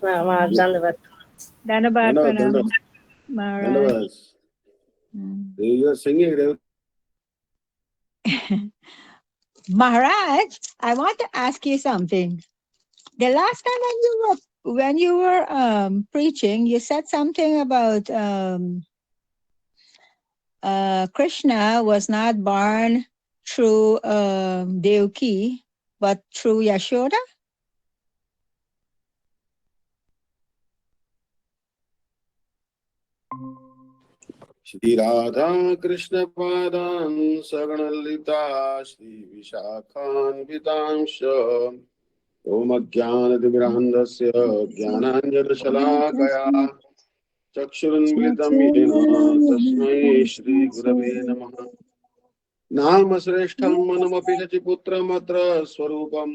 Dandavat. Danabat Pranam. Maharaj. You are singing. Maharaj, I want to ask you something. The last time when you were preaching, you said something about Krishna was not born through Devaki, but through Yashoda. Shri Radha Krishna Padan Saganalita Shri Vishakhan Vitamsha Om Jnana Dimirandasya Jnananjana Shalakaya Chakshurunmilitam Yena Tasmai Shri Gurave Namaha Namasreshtham Manamapi Shachiputram Atra Swarupam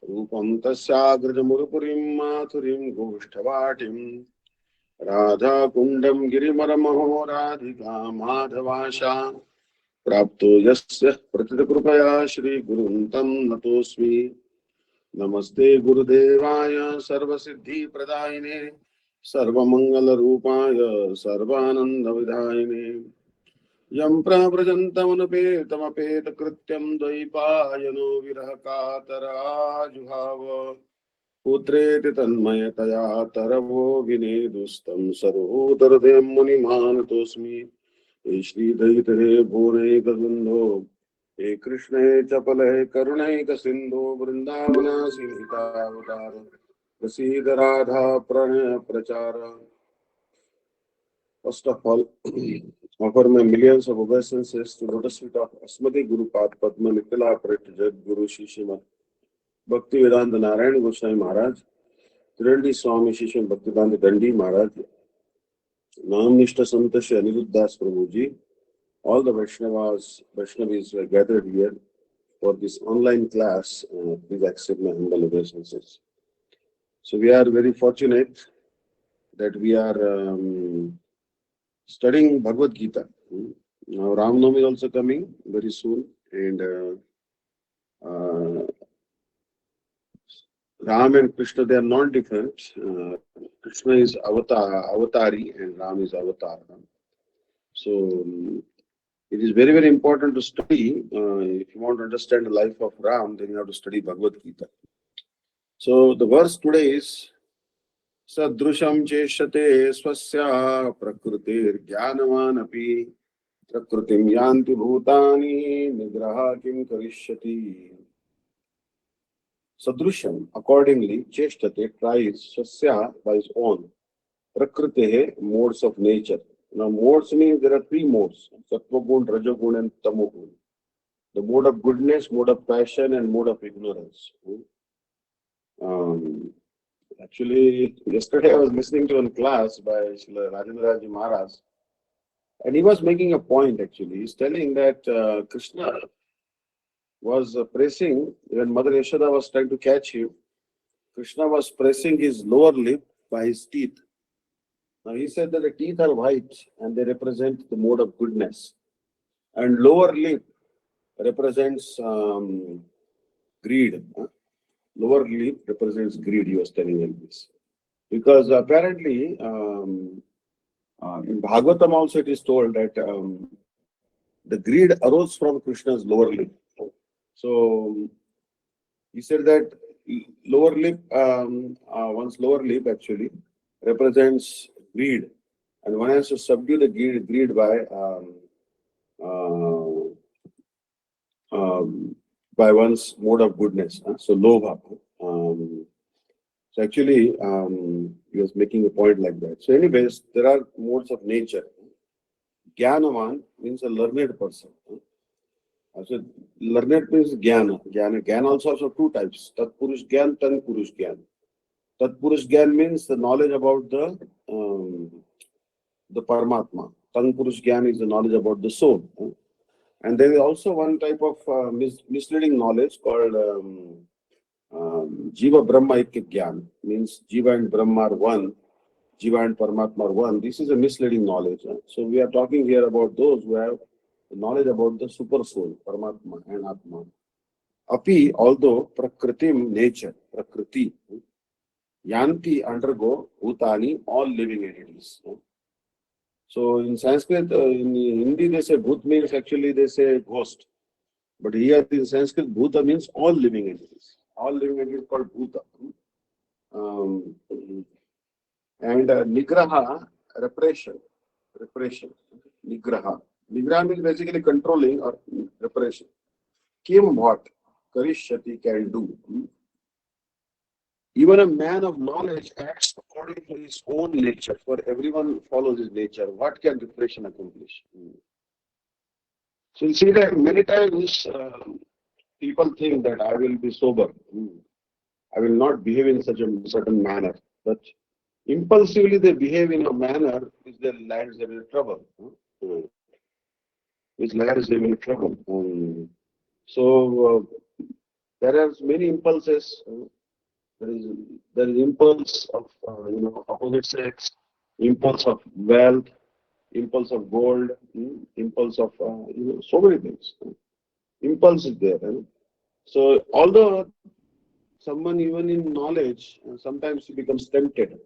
Rupam Tasyagrajamurupurim Mathurim Goshtavatim Radha Kundam Girimaramaho Radhika Madhavasha Prapto Yasya Pratita Krupaya Shri Guruntam Natosmi Namaste Gurudevaya Sarvasiddhi Pradayine Sarvamangala Rupaya Sarvananda Vidayine Yam Prabrajantamanapeta Krityam Dvaipayano Virahakatara Juhava Putreti Tanmayataya Taravo Vinedustam Sarvodardem Munimanatosmi Shri Daitare Bhore Gazundo He Krishna Chapale Karunai Kasindo Vrindavana Sinhita Avtara Prasida Radha Pranaya Prachara. First of all, offer my millions of obeisances to lotus feet of Asmati Guru Pad Padma Nikala Prit Jad Guru Shishima Bhakti Vedanta Narayan Goswami Maharaj, Tirandi Swami Shishim Bhaktivedanta Dandi Maharaj, Namnishta Santa Shri Aniruddha Das Prabhuji, all the Vaishnavis were gathered here for this online class. Please accept my humble obeisances. So we are very fortunate that we are studying Bhagavad Gita. Now Ram Navami is also coming very soon, and Ram and Krishna, they are not different. Krishna is avatari and Ram is avatar. So it is very, very important to study. If you want to understand the life of Ram, then you have to study Bhagavad Gita. So the verse today is Sadrusham cheshate swasya prakrutir jnanavan api prakrutim yanti bhutani nigraha kim karishyati. Sadrusham, accordingly, cheshtate, tries, swasya, by his own, prakritehe, modes of nature. Now, modes means there are three modes, sattva-gun, raja-gun and tamo-gun. The mode of goodness, mode of passion and mode of ignorance. Actually, yesterday I was listening to a class by Srila Rajendra Ji Maharaj, and he was making a point actually. He's telling that Krishna was pressing, when Mother Yashoda was trying to catch him, Krishna was pressing his lower lip by his teeth. Now he said that the teeth are white and they represent the mode of goodness. And lower lip represents greed. Lower lip represents greed, he was telling him this. Because apparently, in Bhagavatam also it is told that the greed arose from Krishna's lower lip. So he said that lower lip, one's lower lip actually represents greed, and one has to subdue the greed by one's mode of goodness. So lobha. So actually, he was making a point like that. So anyways, there are modes of nature. Jnanavan means a learned person. So learned means jnana. Jnana also has two types: Tat Purush Gyan, Tan Purush Gyan. Tat Purush Gyan means the knowledge about the Paramatma. Tan Purush Gyan is the knowledge about the soul. And there is also one type of misleading knowledge called Jiva Brahma Ikya Gyan. Means Jiva and Brahma are one, Jiva and Paramatma are one. This is a misleading knowledge. So we are talking here about those who have knowledge about the super soul, Paramatma and Atma. Api, although Prakritim, nature, Prakriti. Yanti undergo, Bhutani, all living entities. So in Sanskrit, in Hindi they say Bhut means actually they say ghost. But here in Sanskrit, Bhuta means all living entities. All living entities called Bhuta. Um, and Nigraha, repression. Repression. Nigraha. Nigraha means basically controlling or repression. Kim what? Karishyati can do. Even a man of knowledge acts according to his own nature, for everyone follows his nature. What can repression accomplish? So you see that many times people think that I will be sober. I will not behave in such a certain manner. But impulsively they behave in a manner which they lands them in trouble. Which lands them in trouble. So there are many impulses. There is there is impulse of opposite sex, impulse of wealth, impulse of gold, impulse of so many things. Impulse is there. So although someone even in knowledge sometimes he becomes tempted.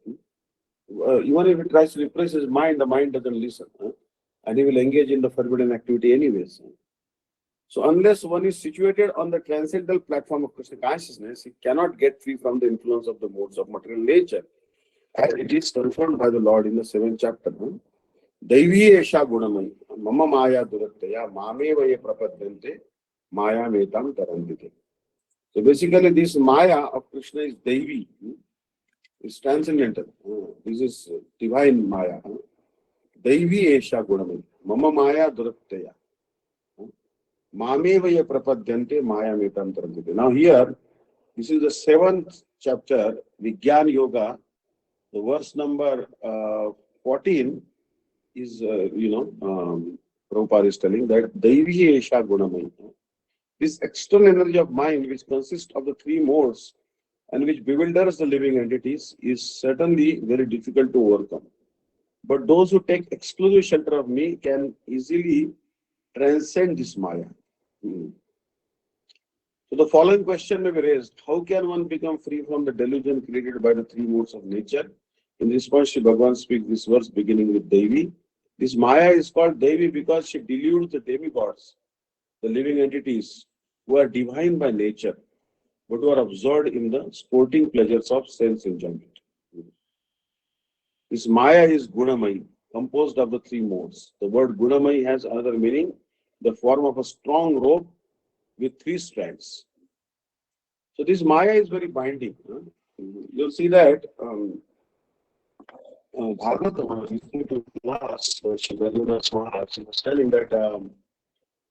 Even if he tries to repress his mind, the mind doesn't listen, and he will engage in the forbidden activity anyways. So unless one is situated on the transcendental platform of Krishna consciousness, he cannot get free from the influence of the modes of material nature, as it is confirmed by the Lord in the seventh chapter. Daivi esha gunamai, mama maya durattaya, mame vaye prapadyante, maya metam tarandite. So basically, this maya of Krishna is Daivi, is transcendental. This is divine maya. Daivi esha gunamai, mama maya durattaya. Mamevaya prapadyante maya metam tarandite. Now here, this is the seventh chapter, Vigyan Yoga. The verse number 14 is, Prabhupada is telling that Daivi Esha Gunamai. This external energy of mind, which consists of the three modes and which bewilders the living entities, is certainly very difficult to overcome. But those who take exclusive shelter of me can easily transcend this Maya. So the following question may be raised: how can one become free from the delusion created by the three modes of nature? In response, Shri Bhagavan speaks this verse beginning with Devi. This Maya is called Devi because she deludes the demigods, the living entities, who are divine by nature, but who are absorbed in the sporting pleasures of sense enjoyment. This Maya is Gunamai, composed of the three modes. The word Gunamai has another meaning, the form of a strong rope with three strands. So this Maya is very binding. You'll see that Bhagavatam, I was listening to class, Shri Raghunath Maharaj, he was telling that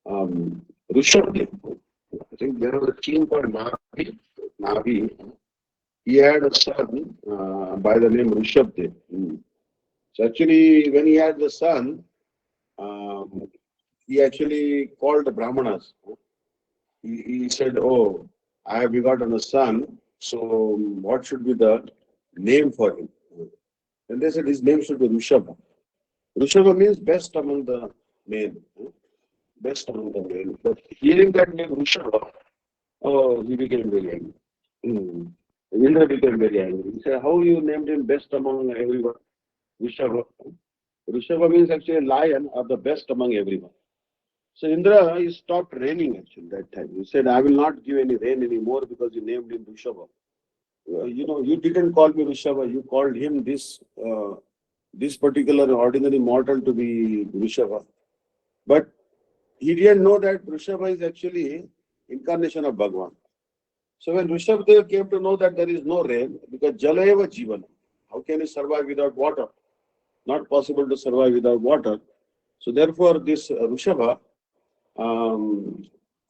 Rishabh, I think there was a king called Navi. He had a son by the name Rishabh. So actually, when he had the son, um, he actually called the Brahmanas. He said, "Oh, I have begotten a son. So what should be the name for him?" And they said his name should be Rishabha. Rishabha means best among the men. Best among the men. But hearing that name Rishabha, oh, he became very angry. Mm. Indra became very angry. He said, how you named him best among everyone? Rishabha. Rishabha means actually lion or the best among everyone. So Indra, he stopped raining actually that time. He said, I will not give any rain anymore because you named him Rishabha. You didn't call me Rishabha, you called him this particular ordinary mortal to be Rishabha. But he didn't know that Rishabha is actually incarnation of Bhagwan. So when Rishabdev came to know that there is no rain, because Jalayeva Jivana, how can he survive without water? Not possible to survive without water. So therefore this Rishabha,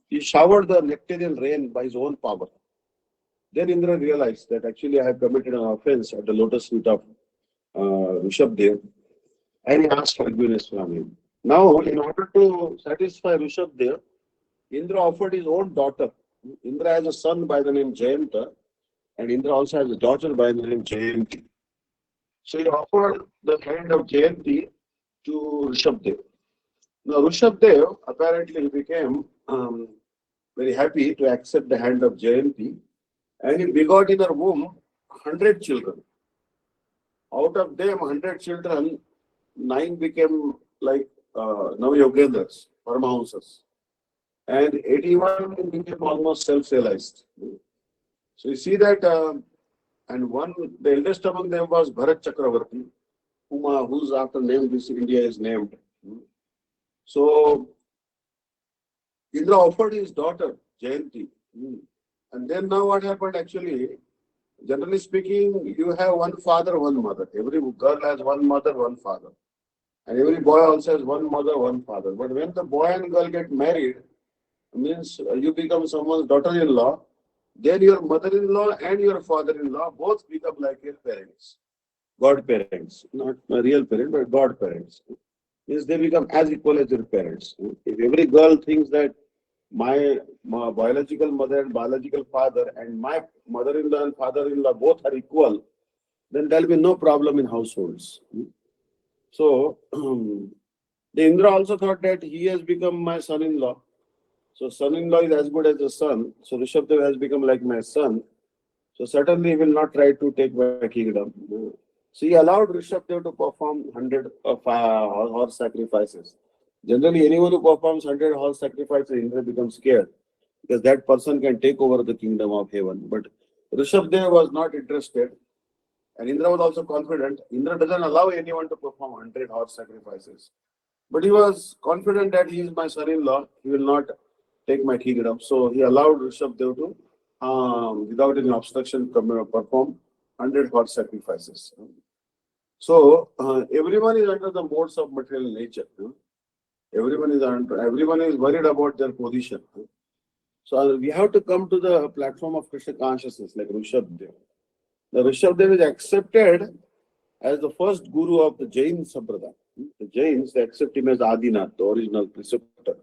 he showered the nectarian rain by his own power. Then Indra realized that actually I have committed an offense at the lotus feet of Rishabdev, and he asked forgiveness from him. Now, in order to satisfy Rishabdev, Indra offered his own daughter. Indra has a son by the name Jayanta, and Indra also has a daughter by the name Jayanti. So he offered the hand of Jayanti to Rishabdev. Now, Rishabdev apparently became very happy to accept the hand of Jayanti, and he begot in her womb 100 children. Out of them, 100 children, 9 became like Navayogendras, Paramahamsas, and 81 became almost self-realized. So you see that, and one, the eldest among them was Bharat Chakravarti, whose after name this India is named. So Indra offered his daughter, Jayanti. And then now what happened actually, generally speaking, you have one father, one mother. Every girl has one mother, one father. And every boy also has one mother, one father. But when the boy and girl get married, means you become someone's daughter-in-law, then your mother-in-law and your father-in-law both become like your parents, godparents, not a real parent, but godparents. Means they become as equal as your parents. If every girl thinks that my biological mother and biological father and my mother-in-law and father-in-law both are equal, then there will be no problem in households. So the Indra also thought that he has become my son-in-law. So son-in-law is as good as the son. So Rishabdev has become like my son. So certainly he will not try to take my kingdom. So he allowed Rishabdev to perform 100 of horse sacrifices. Generally, anyone who performs 100 horse sacrifices, Indra becomes scared because that person can take over the kingdom of heaven. But Rishabdev was not interested, and Indra was also confident. Indra doesn't allow anyone to perform 100 horse sacrifices. But he was confident that he is my son-in-law. He will not take my kingdom. So he allowed Rishabdev to, without any obstruction, perform 100 horse sacrifices. So everyone is under the modes of material nature. Everyone is worried about their position. So we have to come to the platform of Krishna consciousness, like Rishabdev. The Rishabdev is accepted as the first guru of the Jain Sampradaya. The Jains, they accept him as Adinath, the original preceptor.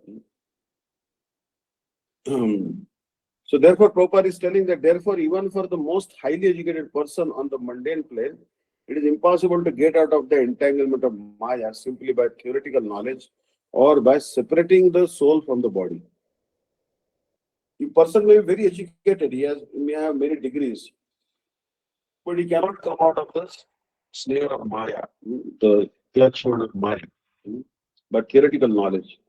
So therefore, Prabhupada is telling that therefore, even for the most highly educated person on the mundane plane, it is impossible to get out of the entanglement of Maya simply by theoretical knowledge or by separating the soul from the body. The person may be very educated, he may have many degrees, but he cannot come out of the snare of Maya, the clutchhold of Maya, by theoretical knowledge.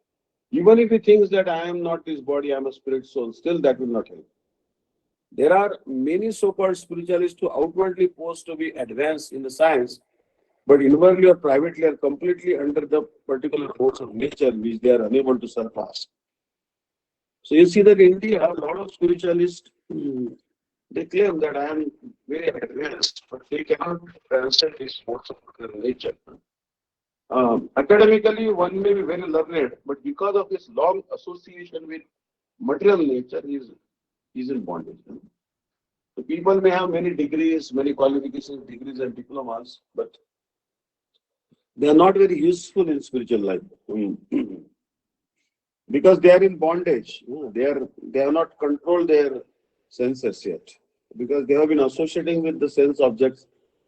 Even if he thinks that I am not this body, I am a spirit soul, still that will not help. There are many so-called spiritualists who outwardly pose to be advanced in the science, but inwardly or privately are completely under the particular force of nature which they are unable to surpass. So you see that in India, a lot of spiritualists, they claim that I am very advanced, but they cannot transcend this force of nature. Academically, one may be very learned, but because of his long association with material nature, he is in bondage. So people may have many degrees, many qualifications, degrees and diplomas, but they are not very useful in spiritual life. Because they are in bondage. They have not controlled their senses yet. Because they have been associating with the sense objects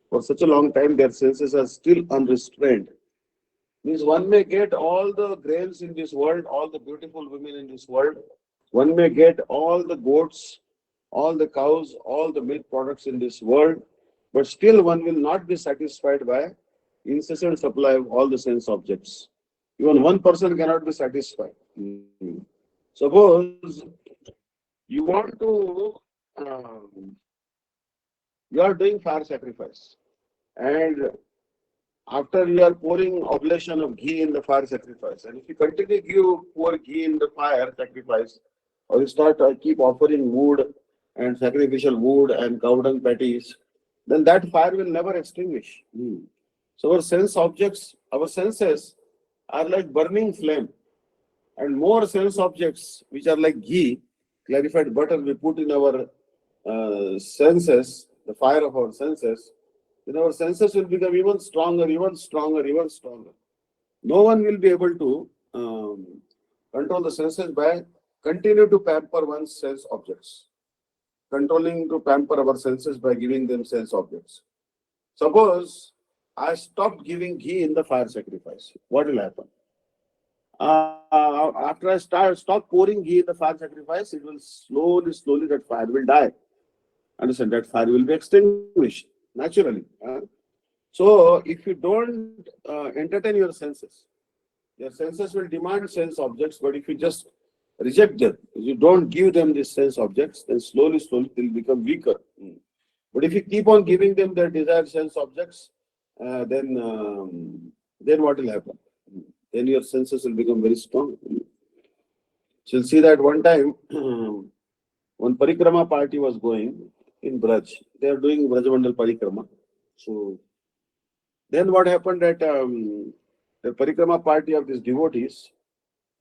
for such a long time, their senses are still unrestrained. Means one may get all the grains in this world, all the beautiful women in this world. One may get all the goats, all the cows, all the milk products in this world, but still one will not be satisfied by incessant supply of all the sense objects. Even one person cannot be satisfied. Suppose you want to, um, you are doing fire sacrifice, and after you are pouring oblation of ghee in the fire sacrifice, and if you continue to pour ghee in the fire sacrifice, or you start keep offering wood and sacrificial wood and cow dung patties, then that fire will never extinguish. So our sense objects, our senses are like burning flame, and more sense objects which are like ghee, clarified butter we put in our senses, the fire of our senses, then our senses will become even stronger, even stronger, even stronger. No one will be able to control the senses by continue to pamper one's sense objects. Controlling to pamper our senses by giving them sense objects. Suppose I stopped giving ghee in the fire sacrifice. What will happen? After I stop pouring ghee in the fire sacrifice, it will slowly, that fire will die. Understand? That fire will be extinguished naturally. So if you don't entertain your senses will demand sense objects, but if you just reject them, if you don't give them these sense objects, then slowly they'll become weaker. But if you keep on giving them their desired sense objects, then what will happen? Then your senses will become very strong. So you'll see that one time, one parikrama party was going in Braj. They are doing Brajamandal parikrama. So then what happened that the parikrama party of these devotees,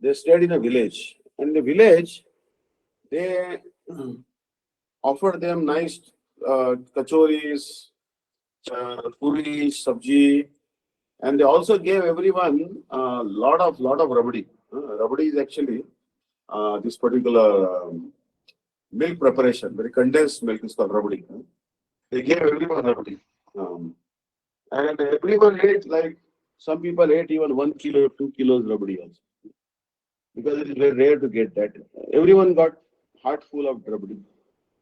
they stayed in a village. And in the village, they offered them nice kachoris, puris, sabji, and they also gave everyone a lot of rabdi. Rabdi is actually this particular milk preparation, very condensed milk is called rabdi. They gave everyone rabdi. Um, and everyone ate like some people ate even 1 kilo, 2 kilos rabdi also because it is very rare to get that. Everyone got heart full of rabdi.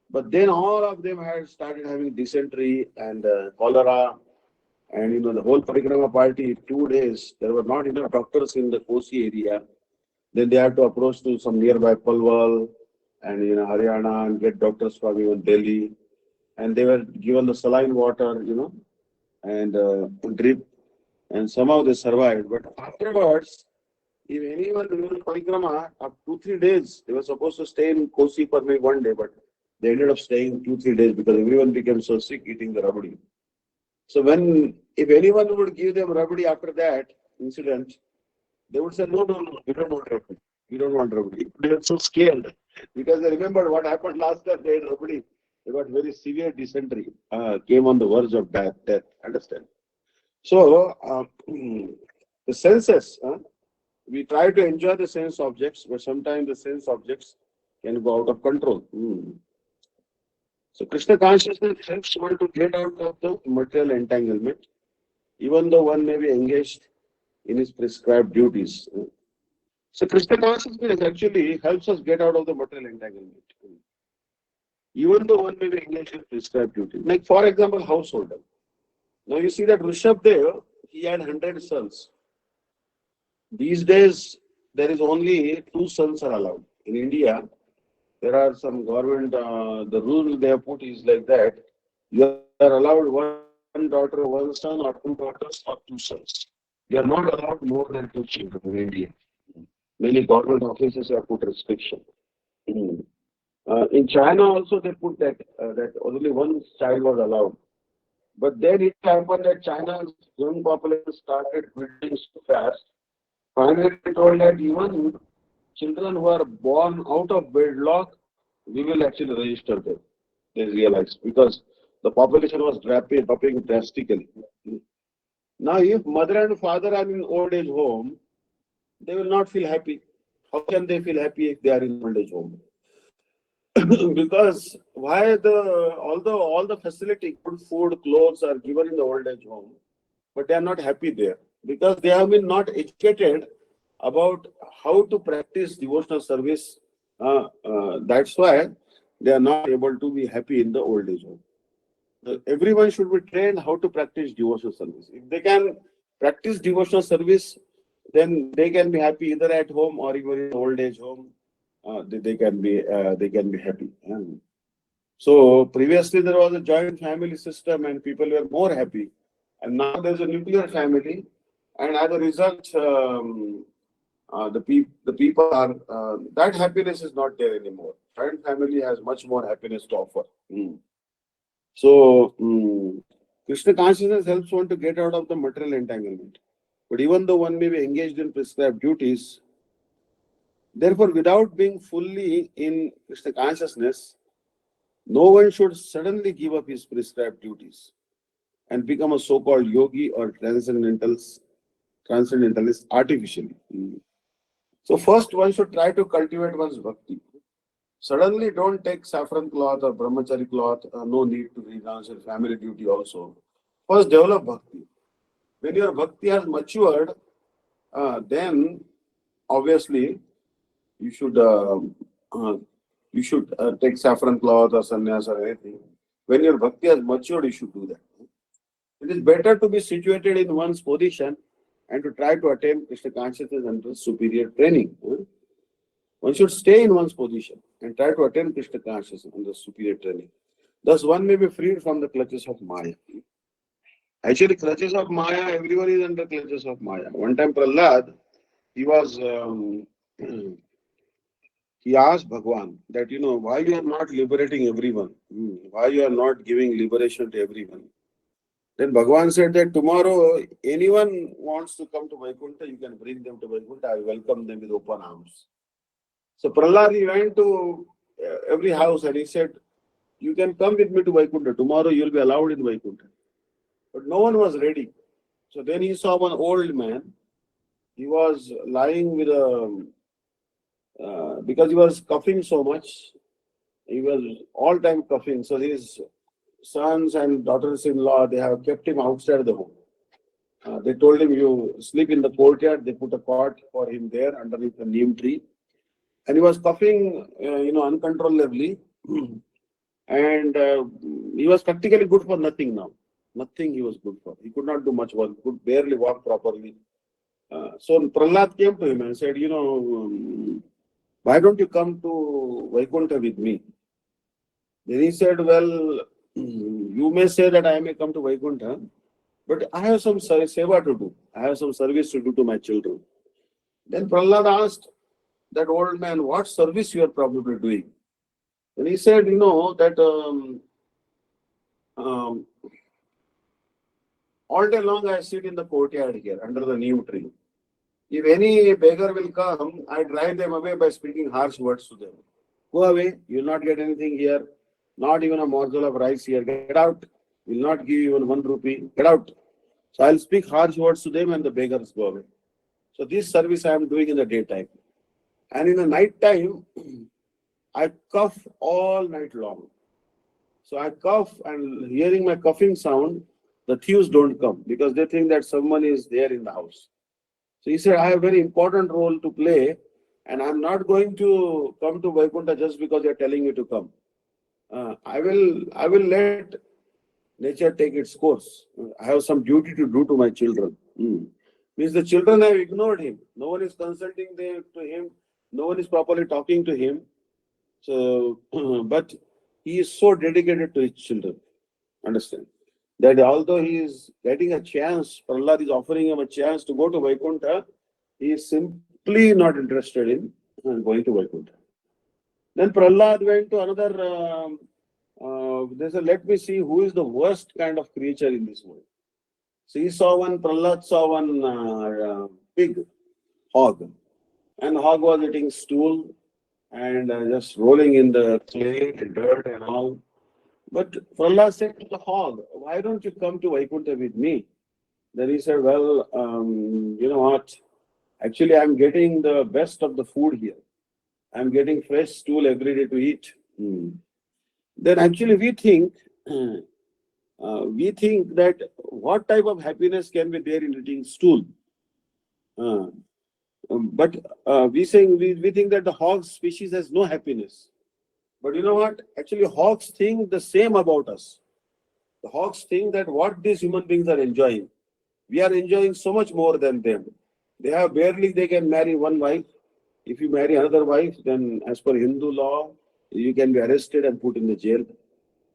But then all of them had started having dysentery and cholera. And the whole parikrama party, 2 days, there were not enough doctors in the Kosi area. Then they had to approach to some nearby Palwal and Haryana and get doctors from even Delhi. And they were given the saline water, and drip. And somehow they survived. But afterwards, if anyone during parikrama, of 2 3 days, they were supposed to stay in Kosi for maybe one day, but they ended up staying 2 3 days because everyone became so sick eating the rabdi. So if anyone would give them rabdi after that incident, they would say, no, we don't want rabdi. We don't want rabdi. They were so scared because they remembered what happened last time they had rabdi. They got very severe dysentery, came on the verge of death. Understand? So the senses, we try to enjoy the sense objects, but sometimes the sense objects can go out of control. So Krishna consciousness helps one to get out of the material entanglement, even though one may be engaged in his prescribed duties. So Krishna consciousness actually helps us get out of the material entanglement, even though one may be engaged in prescribed duties. Like for example, householder. Now you see that Rishabh Dev, he had 100 sons. These days, there is only 2 sons are allowed. In India, there are some government, the rule they have put is like that. You are allowed one daughter, one son, or 2 daughters, or 2 sons. You are not allowed more than 2 children in India. Many government offices have put restriction. Mm. In China also they put that only one child was allowed. But then it happened that China's young population started building so fast. Finally, they told that even children who are born out of wedlock, we will actually register them. They realized because the population was dropping drastically. Now, if mother and father are in old age home, they will not feel happy. How can they feel happy if they are in old age home? Because although all the facility, good food, clothes are given in the old age home, but they are not happy there because they have been not educated about how to practice devotional service. That's why they are not able to be happy in the old age home. Everyone should be trained how to practice devotional service. If they can practice devotional service, then they can be happy either at home or even in old age home. They can be happy. So previously there was a joint family system and people were more happy, and now there's a nuclear family, and as a result, the people are that happiness is not there anymore. Joint family has much more happiness to offer. So Krishna consciousness helps one to get out of the material entanglement. But even though one may be engaged in prescribed duties, therefore, without being fully in Krishna consciousness, no one should suddenly give up his prescribed duties and become a so-called yogi or transcendentalist artificially. So first one should try to cultivate one's bhakti. Suddenly don't take saffron cloth or brahmachari cloth, no need to renounce your family duty also. First develop bhakti. When your bhakti has matured, then obviously you should uh, you should take saffron cloth or sannyas or anything. When your bhakti has matured, you should do that. It is better to be situated in one's position and to try to attain Krishna consciousness under superior training. One should stay in one's position and try to attain Krishna consciousness under superior training. Thus, one may be freed from the clutches of Maya. Actually, clutches of Maya, everyone is under clutches of Maya. One time, Prahlad, he was, he asked Bhagwan that, why you are not liberating everyone? Why you are not giving liberation to everyone? Then Bhagwan said that tomorrow, anyone wants to come to Vaikuntha, you can bring them to Vaikuntha. I welcome them with open arms. So Prahlad, he went to every house and he said, you can come with me to Vaikuntha. Tomorrow you will be allowed in Vaikuntha. But no one was ready. So then he saw one old man. He was lying with because he was coughing so much. He was all time coughing. So his sons and daughters-in-law, they have kept him outside the home. They told him, you sleep in the courtyard. They put a cot for him there underneath the neem tree. And he was coughing, uncontrollably. And he was practically good for nothing now. Nothing he was good for. He could not do much work. He could barely walk properly. So Prahlad came to him and said, why don't you come to Vaikuntha with me? Then he said, well, you may say that I may come to Vaikuntha, but I have some seva to do. I have some service to do to my children. Then Prahlad asked that old man, what service you are probably doing? And he said, that all day long I sit in the courtyard here under the neem tree. If any beggar will come, I drive them away by speaking harsh words to them. Go away, you will not get anything here, not even a morsel of rice here. Get out. Will not give you even 1 rupee. Get out. So I'll speak harsh words to them and the beggars go away. So this service I am doing in the daytime. And in the night time, I cough all night long. So I cough, and hearing my coughing sound, the thieves don't come because they think that someone is there in the house. So he said, I have a very important role to play, and I'm not going to come to Vaikuntha just because you're telling me to come. I will let nature take its course. I have some duty to do to my children. Means the children have ignored him. No one is consulting to him. No one is properly talking to him. So, but he is so dedicated to his children. Understand? That although he is getting a chance, Prahlad is offering him a chance to go to Vaikuntha, he is simply not interested in going to Vaikuntha. Then Prahlad went to another, they said, let me see who is the worst kind of creature in this world. So Prahlad saw one pig, hog. And hog was eating stool and just rolling in the clay, dirt and all. But Prahlad said to the hog, why don't you come to Vaikuntha with me? Then he said, well, you know what? Actually, I'm getting the best of the food here. I'm getting fresh stool every day to eat. Then actually we think that what type of happiness can be there in eating stool? Uh, but we think that the hog species has no happiness. But you know what? Actually, hogs think the same about us. The hogs think that what these human beings are enjoying, we are enjoying so much more than them. They can marry one wife. If you marry another wife, then as per Hindu law, you can be arrested and put in the jail.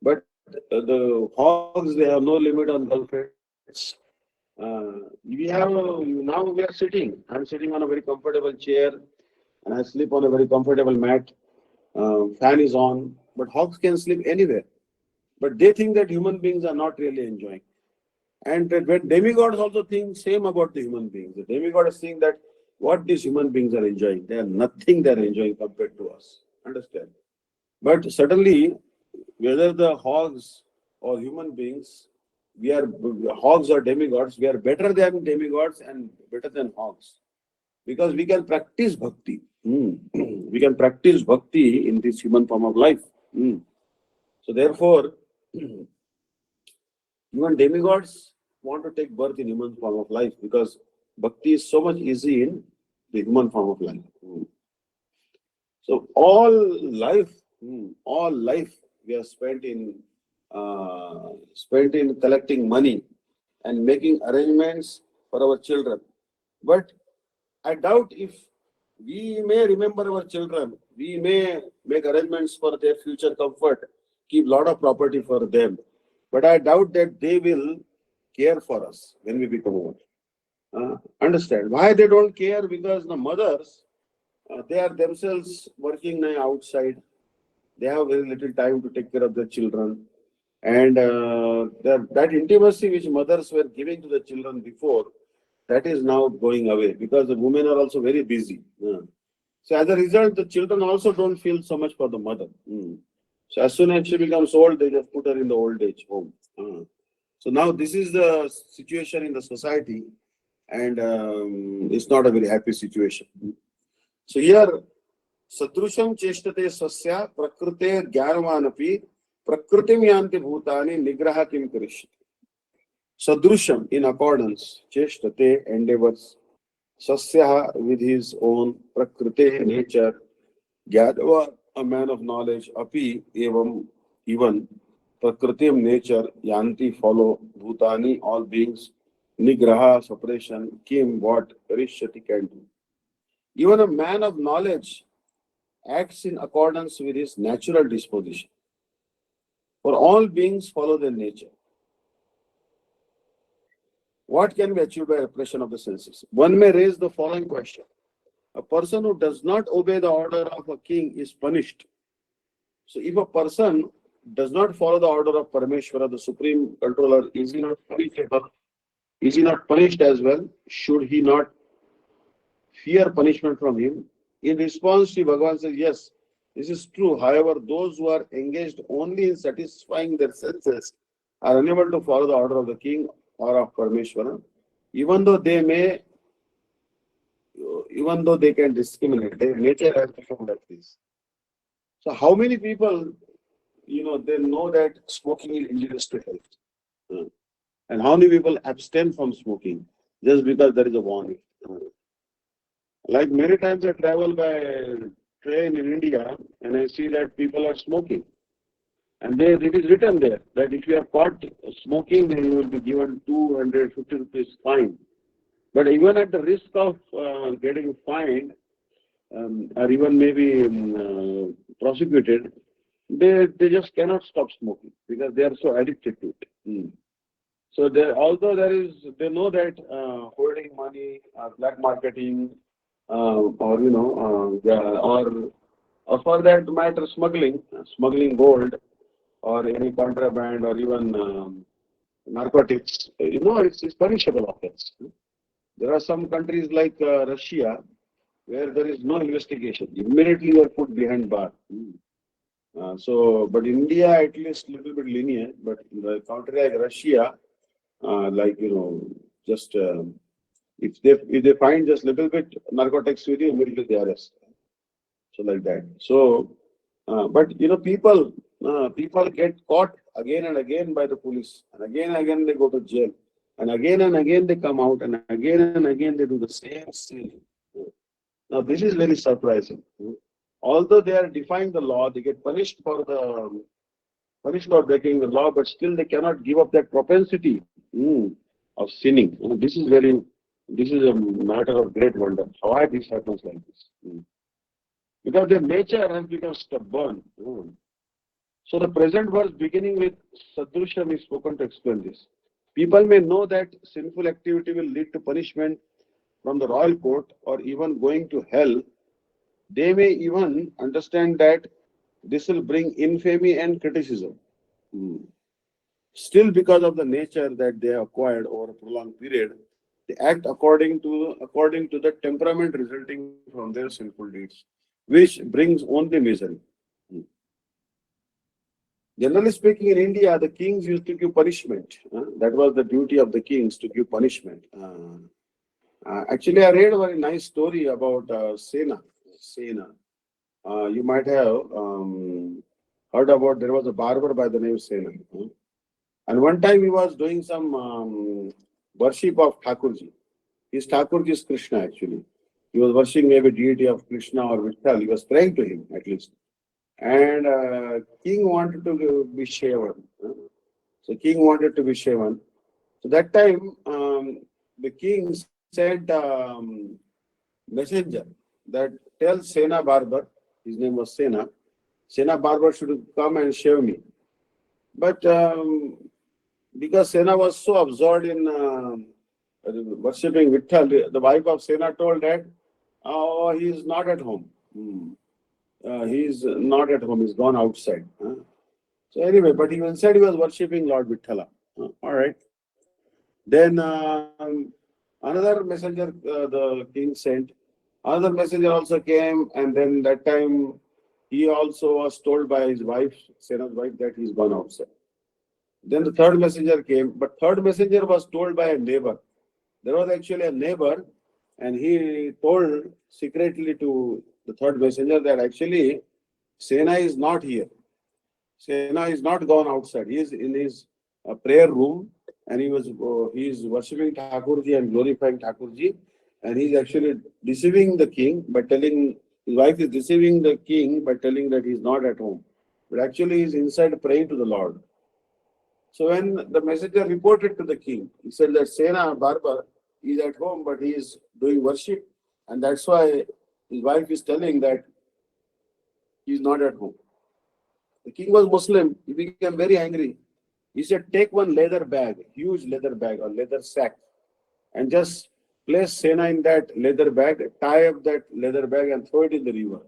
But the hogs, they have no limit on girlfriends. Now we are sitting. I'm sitting on a very comfortable chair and I sleep on a very comfortable mat. Fan is on, but hogs can sleep anywhere. But they think that human beings are not really enjoying. And when demigods also think same about the human beings. The demigod is saying that what these human beings are enjoying, they are nothing they are enjoying compared to us. Understand? But certainly, whether the hogs or human beings, we are hogs or demigods, we are better than demigods and better than hogs. Because we can practice bhakti. We can practice bhakti in this human form of life. So therefore, even demigods want to take birth in human form of life because bhakti is so much easy in the human form of life. So all life we have spent in spent in collecting money and making arrangements for our children. But I doubt if we may remember our children, we may make arrangements for their future comfort, keep lot of property for them. But I doubt that they will care for us when we become old. Understand why they don't care? Because the mothers, they are themselves working outside. They have very little time to take care of their children. And that intimacy which mothers were giving to the children before, that is now going away because the women are also very busy. So as a result, the children also don't feel so much for the mother. So as soon as she becomes old, they just put her in the old age home. So now this is the situation in the society, and it's not a very happy situation. So here, Sadrusham cheshtate sasya prakrite jnanavanapi prakritim yanti bhutani nigraha kim karishyati. Sadrusham, in accordance, cheshtate, endeavors, sasya, with his own, prakrite, nature, jnanava, a man of knowledge, api, evam, even, prakritim, nature, yanti, follow, bhutani, all beings, nigraha, separation, kim, what, karishyati, can do. Even a man of knowledge acts in accordance with his natural disposition. For all beings follow their nature. What can be achieved by repression of the senses? One may raise the following question. A person who does not obey the order of a king is punished. So if a person does not follow the order of Parameshwara, the supreme controller, is he not punishable? Is he not punished as well? Should he not fear punishment from him? In response to Bhagavan says, yes, this is true. However, those who are engaged only in satisfying their senses are unable to follow the order of the king or of Parameshwara, even though they may, even though they can discriminate. Their nature has become like this. So how many people, they know that smoking is injurious to health? And how many people abstain from smoking just because there is a warning? Like many times I travel by train in India and I see that people are smoking. And it is written there that if you are caught smoking, then you will be given 250 rupees fine. But even at the risk of getting fined or even maybe prosecuted, they just cannot stop smoking because they are so addicted to it. So although they know that holding money, black marketing, or for that matter, smuggling gold or any contraband or even narcotics, it's punishable offense. There are some countries like Russia where there is no investigation. Immediately you are put behind bar. But India at least little bit lenient, but in the country like Russia, just if they find just little bit narcotics with you, immediately they arrest. So like that. So, but people get caught again and again by the police, and again they go to jail, and again they come out, and again they do the same thing. Now this is very surprising. Although they are defying the law, they get punished for breaking the law, but still they cannot give up that propensity of sinning. This is a matter of great wonder. Why this happens like this? Because their nature has become stubborn. So the present verse beginning with Sadrusham is spoken to explain this. People may know that sinful activity will lead to punishment from the royal court or even going to hell. They may even understand that this will bring infamy and criticism. Still, because of the nature that they have acquired over a prolonged period, they act according to the temperament resulting from their sinful deeds, which brings only misery. Generally speaking, in India, the kings used to give punishment. That was the duty of the kings, to give punishment. Actually, I read a very nice story about Sena. You might have heard about, there was a barber by the name Sena. And one time he was doing some worship of Thakurji. His Thakurji is Krishna actually. He was worshipping maybe deity of Krishna or Vishal. He was praying to him at least. and king wanted to be shaven. So king wanted to be shaven. So that time, the king sent messenger that tell Sena barber, his name was Sena, Sena barber should come and shave me. But because Sena was so absorbed in worshipping Vitthal, the wife of Sena told that, oh, he is not at home. He is not at home. He's gone outside. So anyway, but he said he was worshipping Lord Vithala. All right. Then another messenger the king sent. Another messenger also came, and then that time he also was told by his wife, Sena's wife, that he's gone outside. Then the third messenger came, but third messenger was told by a neighbor. There was actually a neighbor, and he told secretly to the third messenger that actually Sena is not here. Sena is not gone outside. He is in his prayer room, and he is worshipping Thakurji and glorifying Thakurji, and he is actually deceiving the king by telling his wife is deceiving the king by telling that he is not at home, but actually he is inside praying to the Lord. So when the messenger reported to the king, he said that Sena Barber is at home, but he is doing worship, and that's why his wife is telling that he is not at home. The king was Muslim. He became very angry. He said, take one leather bag, huge leather bag or leather sack, and just place Sena in that leather bag, tie up that leather bag and throw it in the river.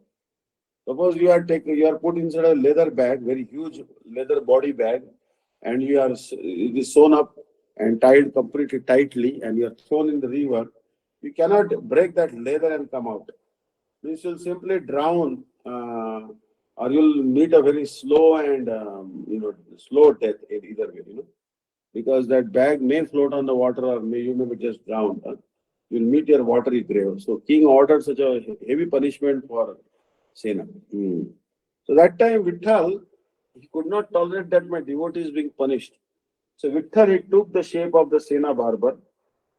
Suppose you are put inside a leather bag, very huge leather body bag, and it is sewn up and tied completely tightly, and you are thrown in the river. You cannot break that leather and come out. You will simply drown, or you'll meet a very slow and slow death in either way. Because that bag may float on the water, or you may be just drowned. You'll meet your watery grave. So king ordered such a heavy punishment for Sena. So that time Vitthal, he could not tolerate that my devotee is being punished. So Vitthal, he took the shape of the Sena barber,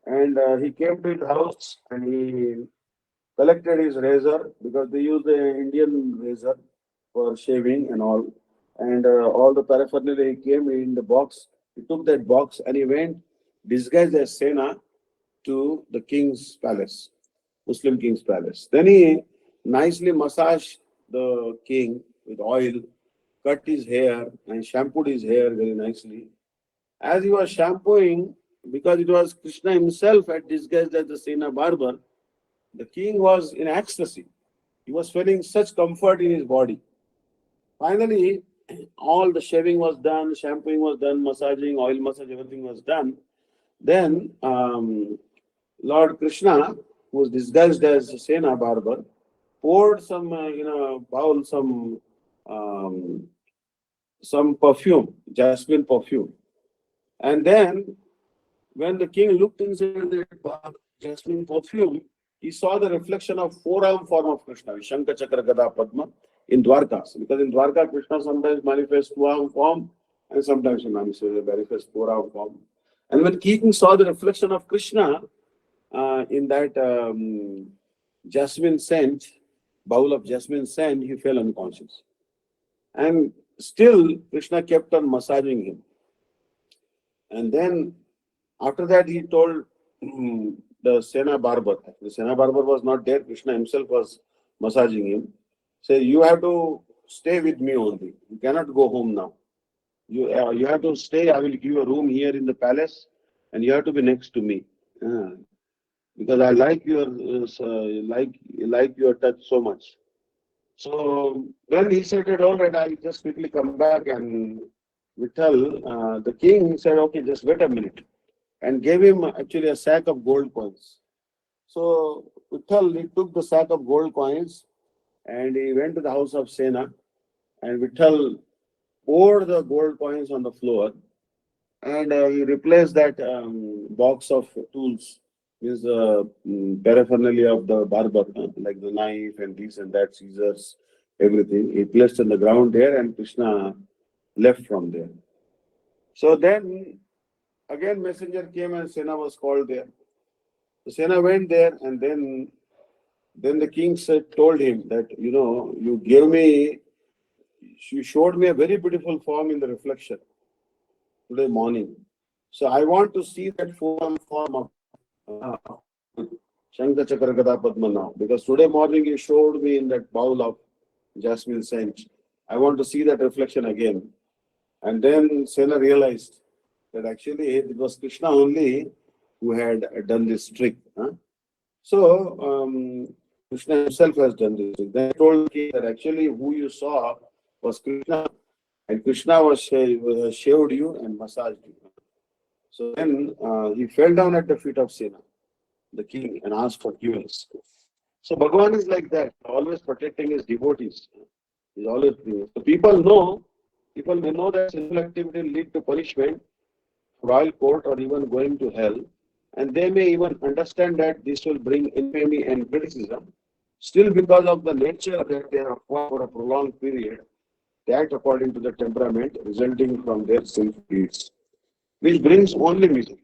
and he came to his house, and he collected his razor, because they use the Indian razor for shaving and all. And all the paraphernalia, he came in the box. He took that box and he went disguised as Sena to the king's palace, Muslim king's palace. Then he nicely massaged the king with oil, cut his hair, and shampooed his hair very nicely. As he was shampooing, because it was Krishna himself had disguised as the Sena barber, the king was in ecstasy. He was feeling such comfort in his body. Finally, all the shaving was done, shampooing was done, massaging, oil massage, everything was done. Then Lord Krishna, who was disguised as Sena barber, poured some, bowl, um, some perfume, jasmine perfume. And then when the king looked inside that jasmine perfume, he saw the reflection of four-arm form of Krishna, Shankha Chakra Gada Padma, in Dwarka. Because in Dwarka, Krishna sometimes manifests two-arm form and sometimes he manifests four-arm form. And when king saw the reflection of Krishna in that jasmine scent, bowl of jasmine scent, he fell unconscious. And still, Krishna kept on massaging him. And then after that, he told the Sena barber. The Sena barber was not there. Krishna himself was massaging him. Say, you have to stay with me only. You cannot go home now. You have to stay. I will give you a room here in the palace, and you have to be next to me. Because I like your touch so much. So when he said that, all right, I'll just quickly come back, and Vittal, the king said, okay, just wait a minute, and gave him actually a sack of gold coins. So Vittal, he took the sack of gold coins and he went to the house of Sena, and Vittal poured the gold coins on the floor, and he replaced that box of tools, means the paraphernalia of the barber, like the knife and this and that, scissors, everything. He placed on the ground there, and Krishna left from there. So then again messenger came and Sena was called there. So Sena went there, and then the king said, told him that, you gave me she showed me a very beautiful form in the reflection today morning. So I want to see that form of uh, Shankha Chakra Gada Padma now. Because today morning you showed me in that bowl of jasmine scent. I want to see that reflection again. And then Sena realized that actually it was Krishna only who had done this trick. Huh? So Krishna himself has done this trick. Then he told the king that actually who you saw was Krishna, and Krishna was shaved you and massaged you. So then he fell down at the feet of Sena, the king, and asked forgiveness. So Bhagavan is like that, always protecting his devotees. He's always doing. So people may know that sinful activity will lead to punishment, royal court, or even going to hell. And they may even understand that this will bring infamy and criticism. Still, because of the nature that they are acquired for a prolonged period, they act according to the temperament resulting from their sinful deeds, which brings only misery.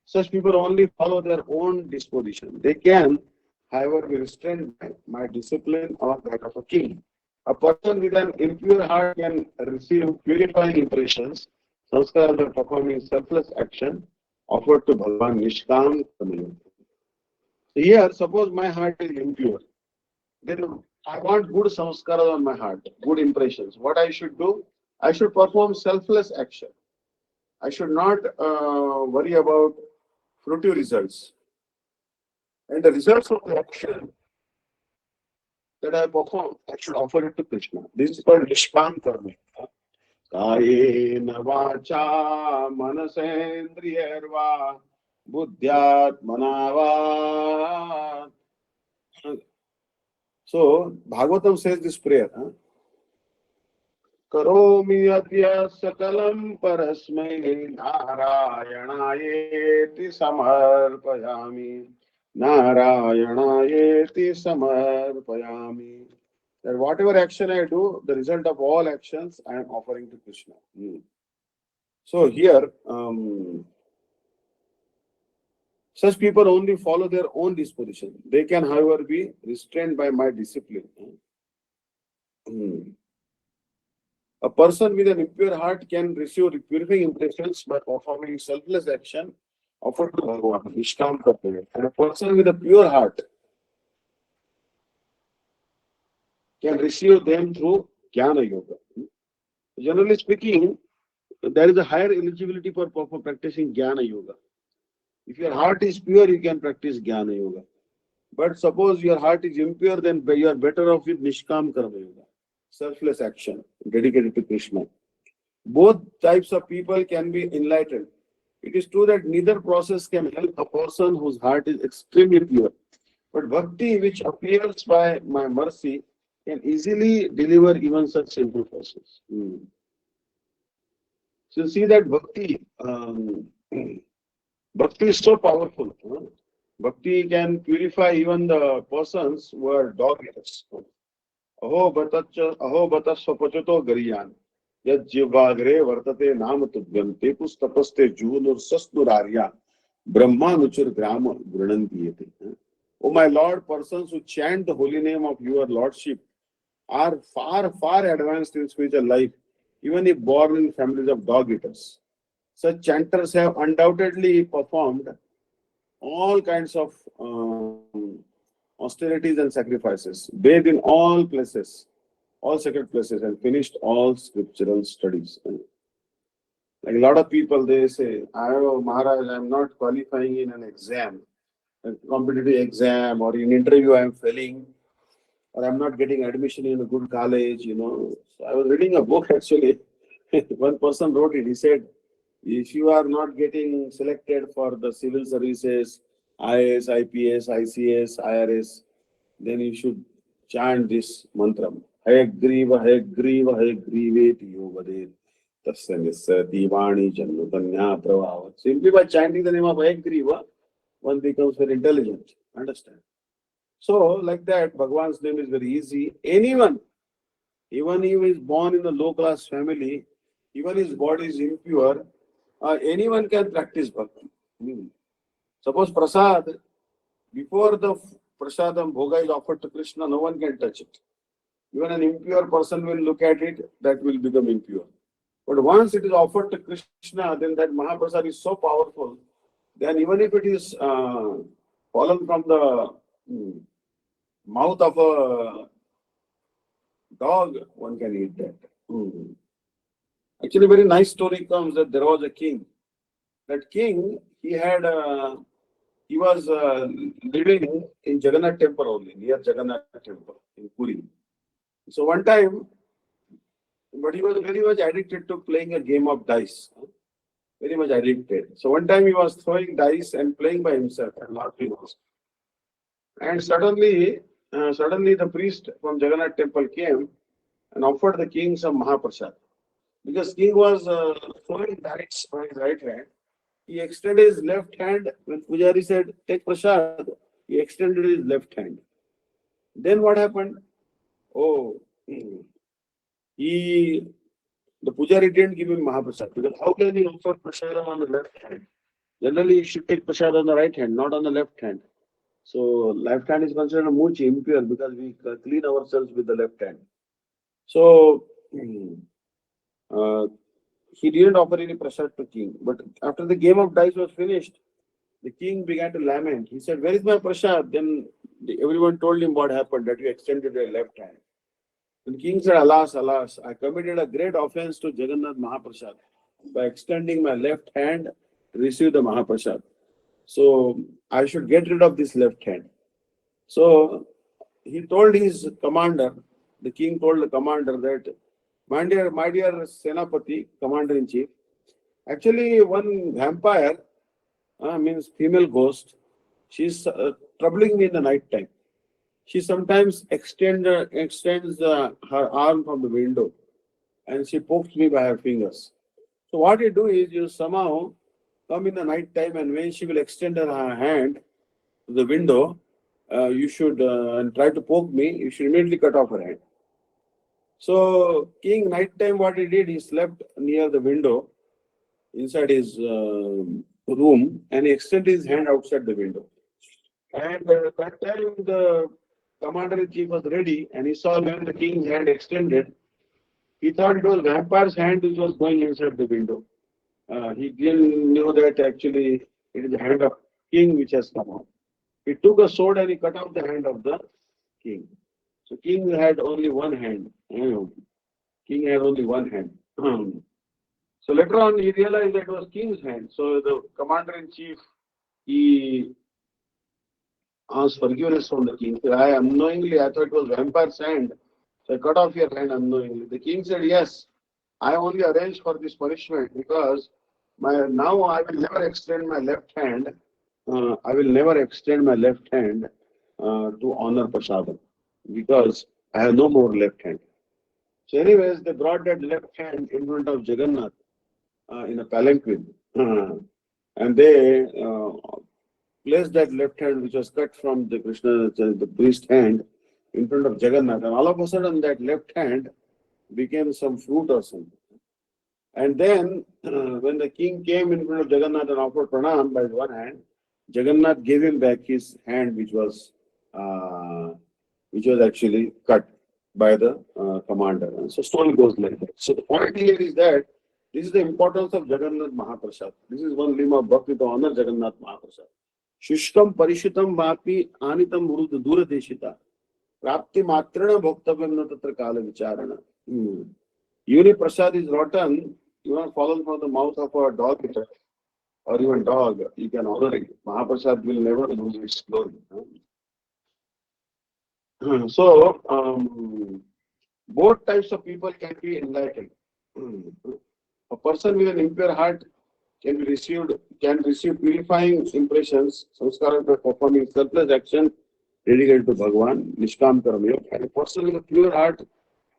Such people only follow their own disposition. They can, however, be restrained by my discipline or that of a king. A person with an impure heart can receive purifying impressions, sanskaras of performing selfless action offered to Bhagavan Nishkam Karma. Here, suppose my heart is impure, then I want good sanskaras on my heart, good impressions. What I should do? I should perform selfless action. I should not worry about fruitive results. And the results of the action that I perform, I should offer it to Krishna. This is called Nishkam Karma. Kayena vacha manasendriyarva buddhyat manava. So Bhagavatam says this prayer. Karomi adya sakalam parasmai narayanayeti samarpayami. Narayanayeti samarpayami. That whatever action I do, the result of all actions I am offering to Krishna. So here, such people only follow their own disposition. They can, however, be restrained by my discipline. A person with an impure heart can receive purifying impressions by performing selfless action offered to Bhagavan, Nishkam Karma. And a person with a pure heart can receive them through Jnana Yoga. Generally speaking, there is a higher eligibility for practicing Jnana Yoga. If your heart is pure, you can practice Jnana Yoga. But suppose your heart is impure, then you are better off with Nishkam Karma Yoga, selfless action, dedicated to Krishna. Both types of people can be enlightened. It is true that neither process can help a person whose heart is extremely pure. But bhakti, which appears by my mercy, can easily deliver even such simple persons. So you see that bhakti is so powerful. Bhakti can purify even the persons who are dog eaters. Aho batasva pachato gariyan. Yad jivagre vartate nam tubhyam te pustapaste junur sasnurarya brahmanuchur grama grunantiyate. Oh my Lord, persons who chant the holy name of your Lordship are far, far advanced in spiritual life, even if born in families of dog eaters. Such chanters have undoubtedly performed all kinds of austerities and sacrifices, bathed in all places, all sacred places, and finished all scriptural studies. Like a lot of people, they say, Maharaj, I'm not qualifying in an exam, a competitive exam, or in interview I'm failing, or I'm not getting admission in a good college. So I was reading a book actually. One person wrote it. He said, if you are not getting selected for the civil services, IAS, IPS, ICS, IRS, then you should chant this mantra. Hayagriva, Hayagriva, Hayagriveti Yogade. Tasya Nisarati Vani Janmutanya Pravava. Simply by chanting the name of Hayagriva, one becomes very intelligent. Understand? So, like that, Bhagwan's name is very easy. Anyone, even if he is born in a low-class family, even his body is impure, anyone can practice bhakti. Suppose prasad, before the prasadam bhoga is offered to Krishna, no one can touch it. Even an impure person will look at it, that will become impure. But once it is offered to Krishna, then that Mahaprasad is so powerful. Then even if it is fallen from the mm, mouth of a dog, one can eat that. Mm. Actually, very nice story comes that there was a king. That king, he was living in Jagannath temple only, near Jagannath temple in Puri. So one time, but he was very much addicted to playing a game of dice. Very much addicted. So one time he was throwing dice and playing by himself and laughing. And suddenly the priest from Jagannath temple came and offered the king some Mahaprasad. Because king was throwing dice by his right hand, he extended his left hand. When Pujari said, "Take prasad," he extended his left hand. Then what happened? Oh, he the Pujari didn't give him Mahaprasad. Because how can he offer prasadam on the left hand? Generally, you should take prasad on the right hand, not on the left hand. So, left hand is considered much impure because we clean ourselves with the left hand. So, uh, he didn't offer any prasad to king. But after the game of dice was finished, the king began to lament. He said, "Where is my prasad?" Then everyone told him what happened, that you extended your left hand. And the king said, "Alas, alas, I committed a great offense to Jagannath Mahaprasad by extending my left hand to receive the Mahaprasad. So I should get rid of this left hand." So he told his commander, the king told the commander that, my dear Senapati, commander in chief, actually one vampire, means female ghost, she's troubling me in the night time. She sometimes extends her arm from the window and she pokes me by her fingers. So what you do is you somehow come in the night time, and when she will extend her hand to the window, you should and try to poke me, you should immediately cut off her hand. So king night time, what he did, he slept near the window inside his room and he extended his hand outside the window. And that time the commander in chief was ready and he saw when the king's hand extended, he thought it was vampire's hand which was going inside the window. He didn't know that actually it is the hand of king which has come out. He took a sword and he cut off the hand of the king. So king had only one hand. King had only one hand. So later on he realized that it was king's hand. So the commander in chief, he asked forgiveness from the king. He said, I thought it was vampire's hand. So I cut off your hand unknowingly. The king said, yes, I only arranged for this punishment because now I will never extend my left hand. I will never extend my left hand to honor Prasadam because I have no more left hand. So, anyways, they brought that left hand in front of Jagannath in a palanquin, and they placed that left hand, which was cut from the Krishna, the priest hand, in front of Jagannath, and all of a sudden that left hand became some fruit or something. And then, when the king came in front of Jagannath and offered pranam by one hand, Jagannath gave him back his hand, which was actually cut by the commander. And so story goes like that. So the point here is that this is the importance of Jagannath Mahaprasad. This is one limb of bhakti to honor Jagannath Mahaprasad. Shushkam parishitam vapi anitam murud duradeshita. Prapti matrana bhoktavyam na tatra kala vicharana. Even if prasad is rotten, fallen from the mouth of a dog eater or even dog, you can honor it. Mahaprasad will never lose its glory. So, both types of people can be enlightened. A person with an impure heart can receive purifying impressions, samskaras by performing selfless action dedicated to Bhagavan, Nishkam Karam Yoga. And a person with a pure heart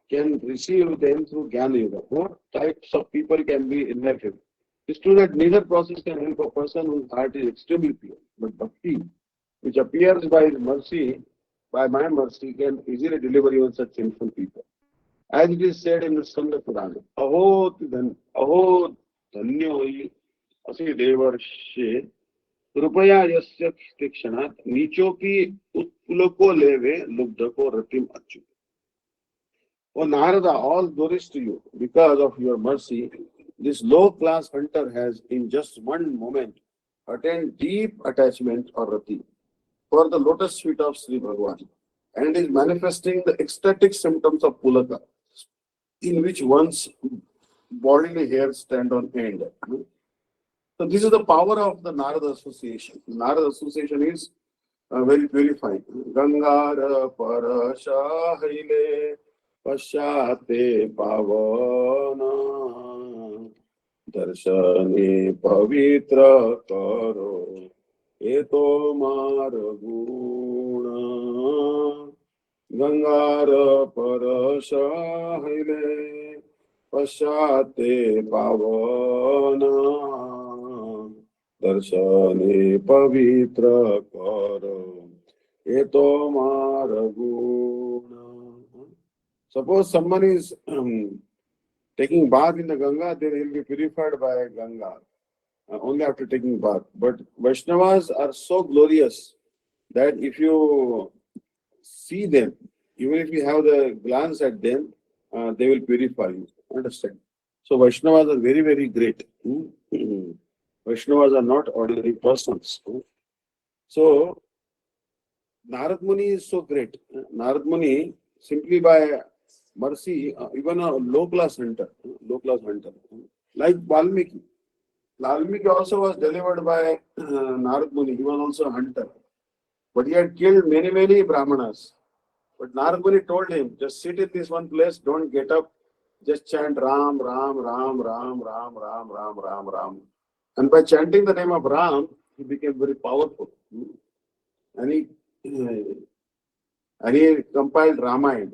can receive them through Jnana Yoga. Both types of people can be enlightened. It's true that neither process can help a person whose heart is extremely pure. But bhakti, which appears by his mercy, by my mercy, can easily deliver even such sinful people. As it is said in the Skanda Purana, Aho Dhanyo Asi Devarshe Krupaya Yasya Tikshanat Nichopi Utpulako Leve Lubdako Ratim Achu. O Narada, all glories to you. Because of your mercy, this low class hunter has, in just one moment, attained deep attachment or rati for the lotus feet of Sri Bhagavan and is manifesting the ecstatic symptoms of pulaka, in which one's bodily hairs stand on end. So, this is the power of the Narada association. Narada association is very purifying. Gangara parashahile Pashyate pavana darshane pavitra karo eto marguna Gangara parashahile Pashyate pavana darshane pavitra karo eto marguna. Suppose someone is taking bath in the Ganga, then he will be purified by Ganga only after taking bath. But Vaishnavas are so glorious that if you see them, even if you have the glance at them, they will purify you. Understand? So Vaishnavas are very, very great. Vaishnavas are not ordinary persons. So Narad Muni is so great. Narad Muni, simply by mercy, even a low class hunter, like Valmiki. Valmiki also was delivered by Narad Muni. He was also a hunter, but he had killed many, many Brahmanas. But Narad Muni told him, just sit in this one place, don't get up, just chant Ram, Ram, Ram, Ram, Ram, Ram, Ram, Ram, Ram. And by chanting the name of Ram, he became very powerful. And he compiled Ramayana.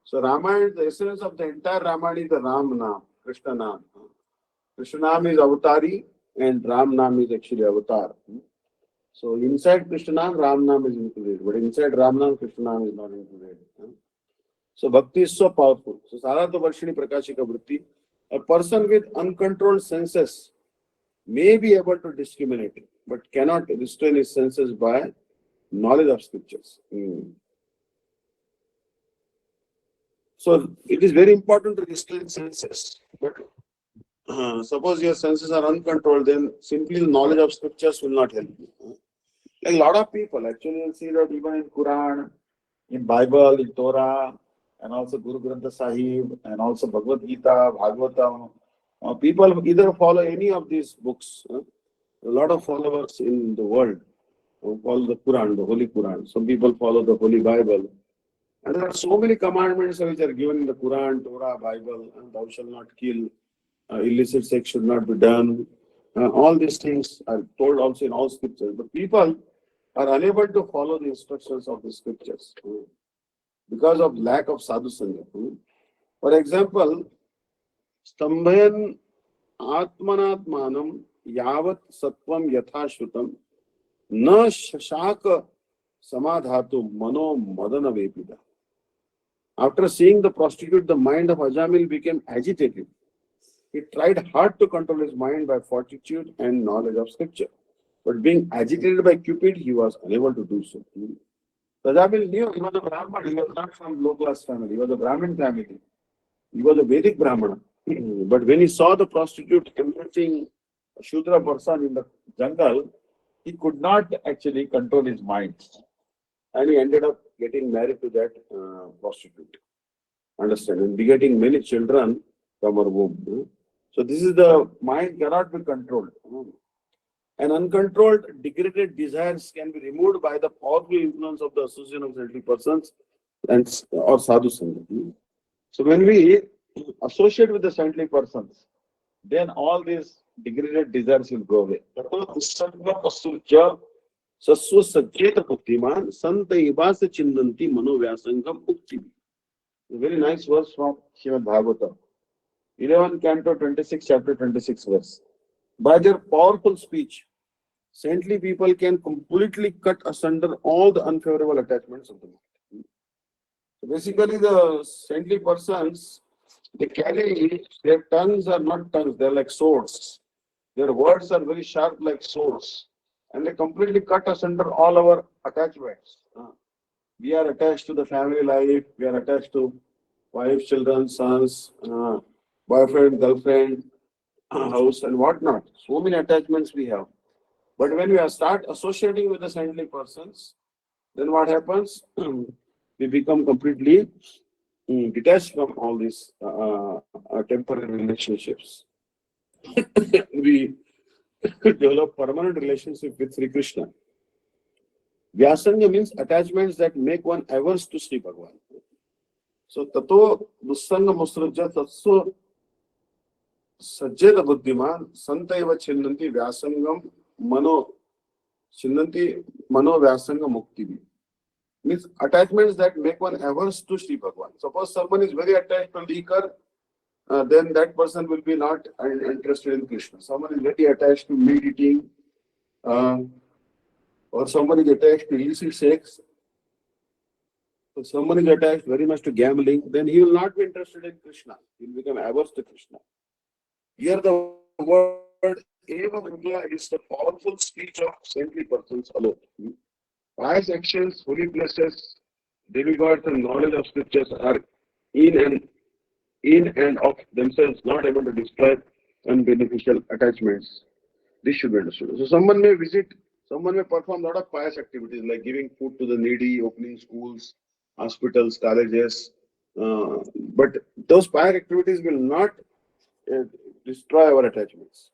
So Ramayana, the essence of the entire Ramayana is the Ram Nam, Krishna Nam. Krishna Nam is avatari and Ram Nam is actually avatar. So inside Krishna Nam, Ram Nam is included, but inside Ram Nam, Krishna Nam is not included. So Bhakti is so powerful. So Sarada Varshini Prakashika Vritti, a person with uncontrolled senses may be able to discriminate, but cannot restrain his senses by knowledge of scriptures. So it is very important to restrain senses. But suppose your senses are uncontrolled, then simply the knowledge of scriptures will not help you. Like a lot of people, actually, you'll see that even in Quran, in Bible, in Torah, and also Guru Granth Sahib, and also Bhagavad Gita, Bhagavatam, people either follow any of these books. A lot of followers in the world who follow the Quran, the Holy Quran. Some people follow the Holy Bible. And there are so many commandments which are given in the Quran, Torah, Bible, and thou shalt not kill, illicit sex should not be done. All these things are told also in all scriptures. But people are unable to follow the instructions of the scriptures because of lack of sadhu sangha. For example, Stambhayan Atmanatmanam Yavat Sattvam Yathashrutam Na Shashaka Samadhatu Mano Madana Vepida. After seeing the prostitute, the mind of Ajamil became agitated. He tried hard to control his mind by fortitude and knowledge of scripture. But being agitated by Cupid, he was unable to do so. Ajamil knew he was a Brahman, he was not from low class family, he was a Brahmin family. He was a Vedic Brahmana. But when he saw the prostitute embracing a Shudra person in the jungle, he could not actually control his mind. And he ended up getting married to that prostitute. Understand? And begetting many children from her womb. So this is the mind cannot be controlled. And uncontrolled, degraded desires can be removed by the powerful influence of the association of saintly persons and or sadhu sangha. So when we associate with the saintly persons, then all these degraded desires will go away. Saswa Sakyeta Bhaktiman Santa Ibasa Chindanti Mano Vyasangam Ukti. A very nice verse from Srimad Bhagavatam. 11 Canto 26, chapter 26 verse. By their powerful speech, saintly people can completely cut asunder all the unfavorable attachments of the mind. So basically, the saintly persons, they carry, their tongues are not tongues, they're like swords. Their words are very sharp like swords. And they completely cut asunder all our attachments. We are attached to the family life, we are attached to wife, children, sons, boyfriend, girlfriend, house, and whatnot. So many attachments we have. But when we start associating with the saintly persons, then what happens? We become completely detached from all these temporary relationships. We develop permanent relationship with Sri Krishna. Vyasanga means attachments that make one averse to Sri Bhagavan. So tato dussanga musrajya tatso sajjeta buddhiman santaiva chinnanti vyasangam mano chinnanti mano vyasanga mukti. Means attachments that make one averse to Sri Bhagavan. Suppose someone is very attached to liquor, then that person will be not interested in Krishna. Someone is very attached to meat eating, uh, or someone is attached to illicit sex, if someone is attached very much to gambling, then he will not be interested in Krishna. He will become averse to Krishna. Here the word Eva Mangla is the powerful speech of saintly persons alone. Pious actions, holy places, demigods and knowledge of scriptures are in and of themselves not able to destroy unbeneficial attachments. This should be understood. So someone may perform a lot of pious activities like giving food to the needy, opening schools, hospitals, colleges. But those pious activities will not uh, destroy our attachments,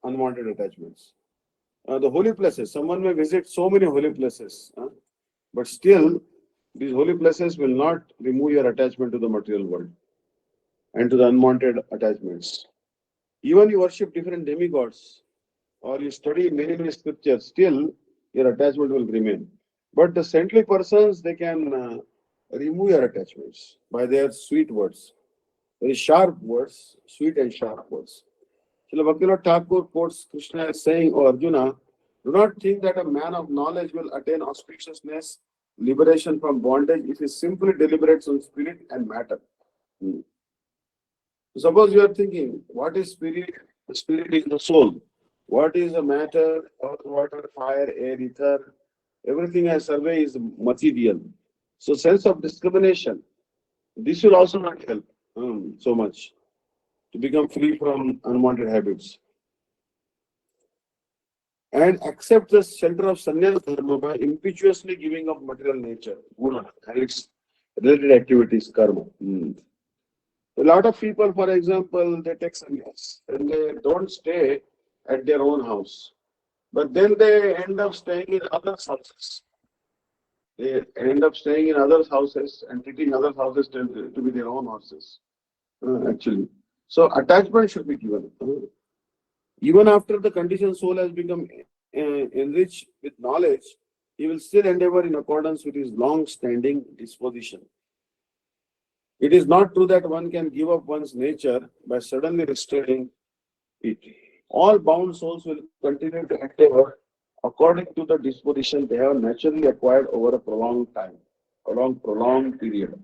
unwanted attachments. The holy places, someone may visit so many holy places, but still, these holy places will not remove your attachment to the material world and to the unwanted attachments. Even you worship different demigods or you study many scriptures, still your attachment will remain. But the saintly persons, they can remove your attachments by their sweet words, very sharp words, sweet and sharp words. Srila Bhaktivinoda Thakur quotes Krishna as saying, "O Arjuna, do not think that a man of knowledge will attain auspiciousness, liberation from bondage if he simply deliberates on spirit and matter." Hmm. Suppose you are thinking, what is spirit? The spirit is the soul. What is the matter? Earth, water, fire, air, ether? Everything I survey is material. So sense of discrimination. This will also not help so much to become free from unwanted habits. And accept the shelter of sannyas dharma by impetuously giving up material nature, guna, and its related activities, karma. A lot of people, for example, they take sannyas and they don't stay at their own house, but then they end up staying in others' houses. They end up staying in others' houses and treating others' houses to be their own houses, actually. So attachment should be given. Even after the conditioned soul has become enriched with knowledge, he will still endeavor in accordance with his long-standing disposition. It is not true that one can give up one's nature by suddenly restraining it. All bound souls will continue to endeavor according to the disposition they have naturally acquired over a prolonged time, prolonged period.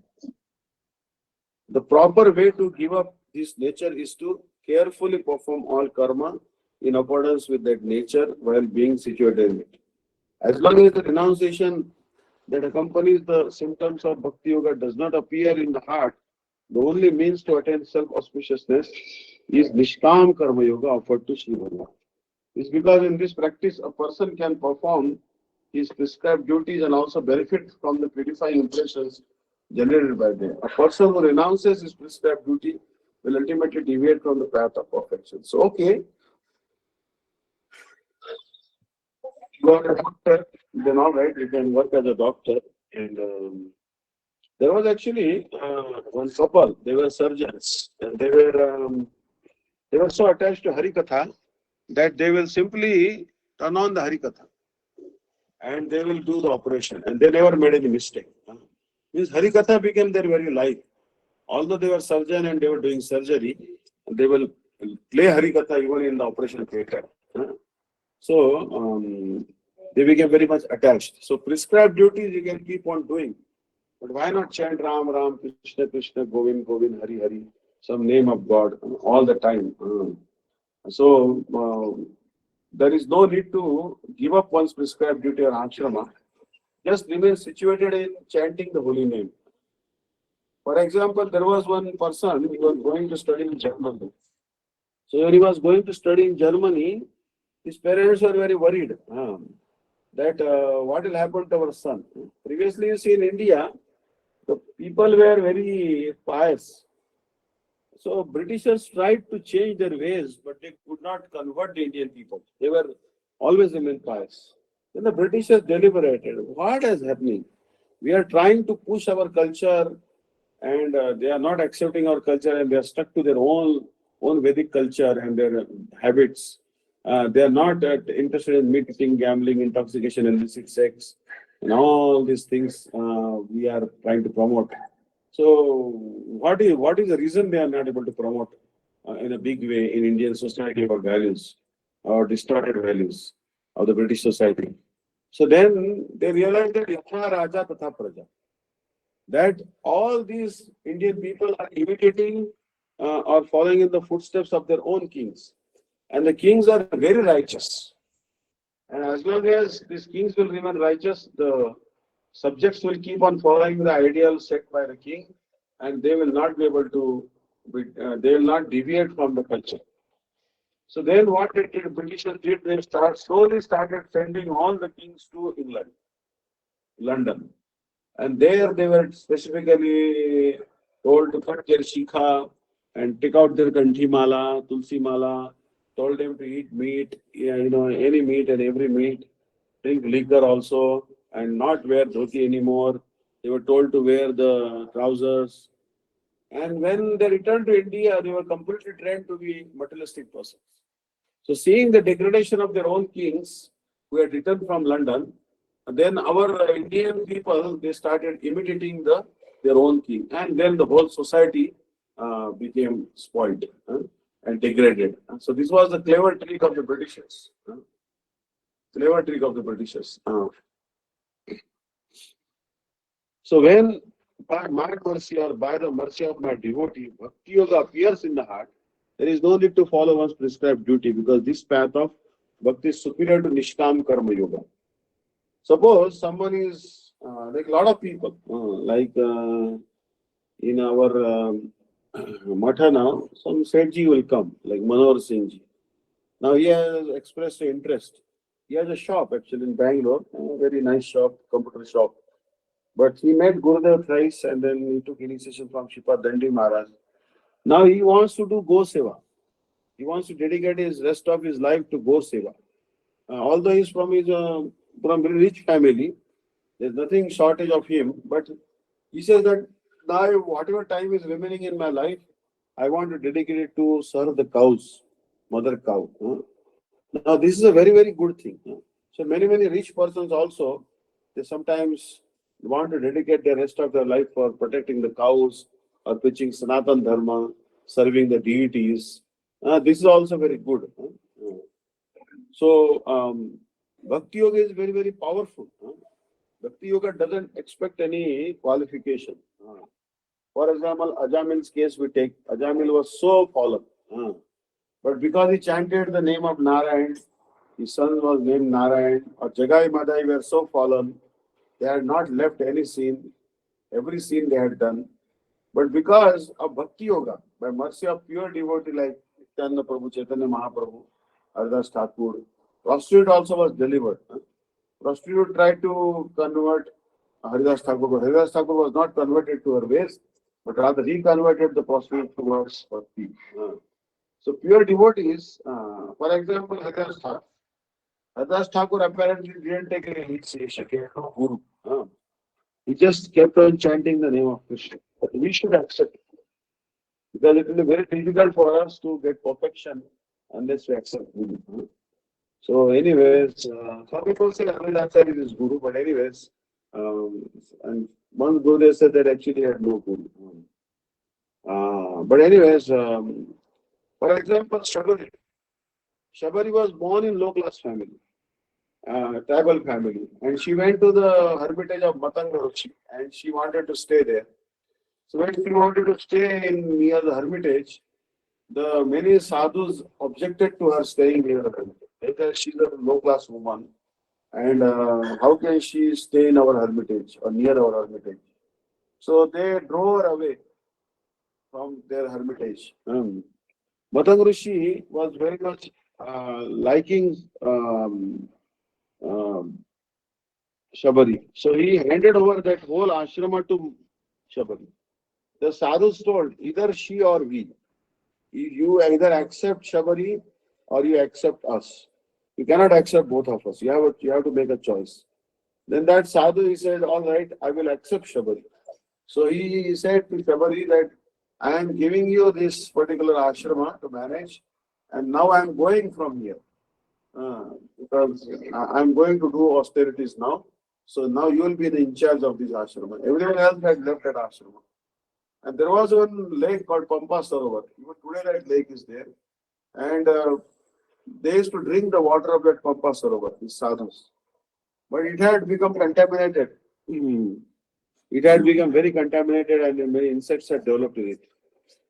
The proper way to give up this nature is to carefully perform all karma in accordance with that nature while being situated in it. As long as the renunciation that accompanies the symptoms of Bhakti Yoga does not appear in the heart, the only means to attain self-auspiciousness is Nishkam Karma Yoga offered to Sri Bhagavan. It's because in this practice, a person can perform his prescribed duties and also benefit from the purifying impressions generated by them. A person who renounces his prescribed duty will ultimately deviate from the path of perfection. So, okay, you are a doctor, then all right, you can work as a doctor. And there was actually one couple, they were surgeons, and they were so attached to Harikatha that they will simply turn on the Harikatha and they will do the operation and they never made any mistake. Means Harikatha became their very life. Although they were surgeon and they were doing surgery, they will play Harikatha even in the operation theatre. So they became very much attached. So prescribed duties you can keep on doing. But why not chant Ram, Ram, Krishna, Krishna, Govind, Govind, Hari, Hari, some name of God all the time. So there is no need to give up one's prescribed duty or ashrama. Just remain situated in chanting the holy name. For example, there was one person who was going to study in Germany. So when he was going to study in Germany, his parents were very worried that what will happen to our son. Previously, you see in India, the people were very pious. So Britishers tried to change their ways, but they could not convert the Indian people. They were always remain pious. Then the Britishers deliberated, what is happening? We are trying to push our culture, and they are not accepting our culture, and they are stuck to their own Vedic culture and their habits. They are not interested in meat eating, gambling, intoxication, illicit sex, and all these things we are trying to promote. So, what is the reason they are not able to promote in a big way in Indian society our values, our distorted values of the British society? So then they realized that Yatha Raja Tatha Praja, that all these Indian people are imitating or following in the footsteps of their own kings. And the kings are very righteous. And as long as these kings will remain righteous, the subjects will keep on following the ideal set by the king, and they will not be able to, they will not deviate from the culture. So then what the Britishers did, they slowly started sending all the kings to England, London. And there they were specifically told to cut their shikha and take out their kanthi mala, tulsi mala, told them to eat meat, yeah, any meat and every meat, drink liquor also, and not wear dhoti anymore. They were told to wear the trousers. And when they returned to India, they were completely trained to be materialistic persons. So, seeing the degradation of their own kings who had returned from London, then our Indian people they started imitating their own king, and then the whole society became spoiled and degraded. So, this was the clever trick of the Britishers. Clever trick of the Britishers. So, when by my mercy or by the mercy of my devotee, Bhakti Yoga appears in the heart, there is no need to follow one's prescribed duty because this path of Bhakti is superior to Nishkam Karma Yoga. Suppose someone is like a lot of people, like in our Matha now, some Sethji will come, like Manohar Singh ji. Now he has expressed interest. He has a shop actually in Bangalore, a very nice shop, computer shop. But he met Gurudev thrice and then he took initiation from Shipa Dandi Maharaj. Now he wants to do Go Seva. He wants to dedicate his rest of his life to Go Seva. Although he's from very rich family, there's nothing shortage of him. But he says that now whatever time is remaining in my life, I want to dedicate it to serve the cows, mother cow. Now this is a very very good thing. So many rich persons also they sometimes want to dedicate the rest of their life for protecting the cows or preaching Sanatan Dharma, serving the deities. This is also very good. So, Bhakti Yoga is very, very powerful. Bhakti Yoga doesn't expect any qualification. For example, Ajamil's case we take, Ajamil was so fallen. But because he chanted the name of Narayan, his son was named Narayan, or Jagai Madai were so fallen, they had not left any scene, every scene they had done. But because of Bhakti Yoga, by mercy of pure devotee like Nityananda Prabhu, Chaitanya Mahaprabhu, Haridas Thakur, prostitute also was delivered. Prostitute tried to convert Haridas Thakur, but Haridas Thakur was not converted to her ways, but rather he converted the prostitute towards Bhakti. So pure devotees, for example, Haridas Thakur. Haridas Thakur apparently didn't take any initiation, he had no guru. He just kept on chanting the name of Krishna. But we should accept it because it will be very difficult for us to get perfection unless we accept Guru. So, anyways, some people say Ahmed Ansari is his Guru, but anyways, and one Guru said that actually he had no Guru. But anyways, for example, Shabari. Shabari was born in low class family, tribal family, and she went to the hermitage of Matanga Rishi, and she wanted to stay there. So when she wanted to stay in near the hermitage, the many sadhus objected to her staying near the hermitage. Because she's a low class woman, and how can she stay in our hermitage or near our hermitage? So they drove her away from their hermitage. Matang Rishi was very much liking um, Shabari. So he handed over that whole ashrama to Shabari. The sadhus told, either she or we. You either accept Shabari or you accept us. You cannot accept both of us. You have to make a choice. Then that sadhu, he said, all right, I will accept Shabari. So he said to Shabari that I am giving you this particular ashrama to manage, and now I am going from here because I'm going to do austerities now. So now you will be the in charge of this ashrama. Everyone else had left that ashrama. And there was one lake called Pampa Sarovar. Even today that lake is there. And they used to drink the water of that Pampa Sarovar, these sadhus. But it had become contaminated. It had become very contaminated and many insects had developed in it.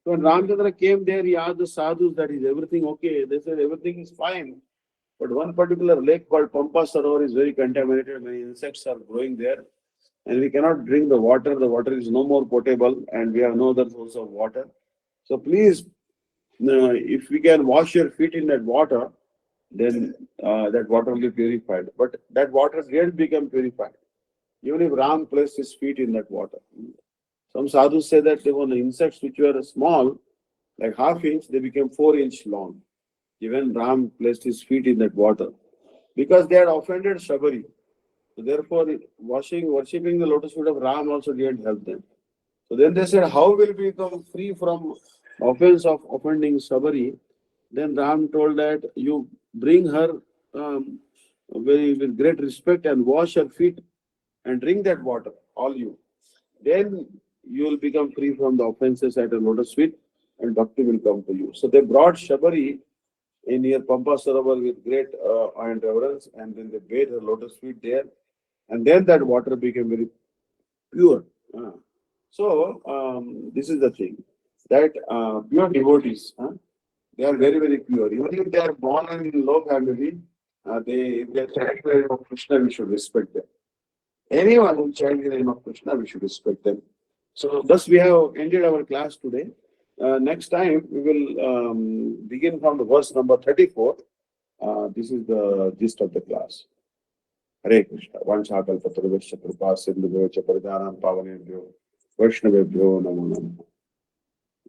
So when Ramchandra came there, he asked the sadhus that is everything okay? They said everything is fine. But one particular lake called Pampa Sarovar is very contaminated. Many insects are growing there. And we cannot drink the water. The water is no more potable and we have no other source of water. So please, if we can wash your feet in that water, then that water will be purified. But that water didn't become purified. Even if Ram placed his feet in that water. Some sadhus say that there were the insects which were small, like half-inch, they became 4-inch long. Even Ram placed his feet in that water. Because they had offended Shabari. So therefore, worshipping the lotus feet of Ram also didn't help them. So then they said, how will we become free from offense of offending Shabari? Then Ram told that you bring her with great respect and wash her feet and drink that water, all you. Then you will become free from the offenses at a lotus feet and bhakti will come to you. So they brought Shabari in near Pampa Sarovar with great and reverence, and then they bathed her lotus feet there, and then that water became very pure. So this is the thing that pure devotees, they are very very pure. Even if they are born in low family, if they are chanting the name of Krishna, we should respect them. Anyone who chants the name of Krishna, we should respect them. So thus we have ended our class today. Next time we will begin from the verse number 34. This is the gist of the class. Hare Krishna. Vanchakalpatarvasya kripa sindhubhyo paridanam pavanebhyo Vaishnavebhyo namo namo.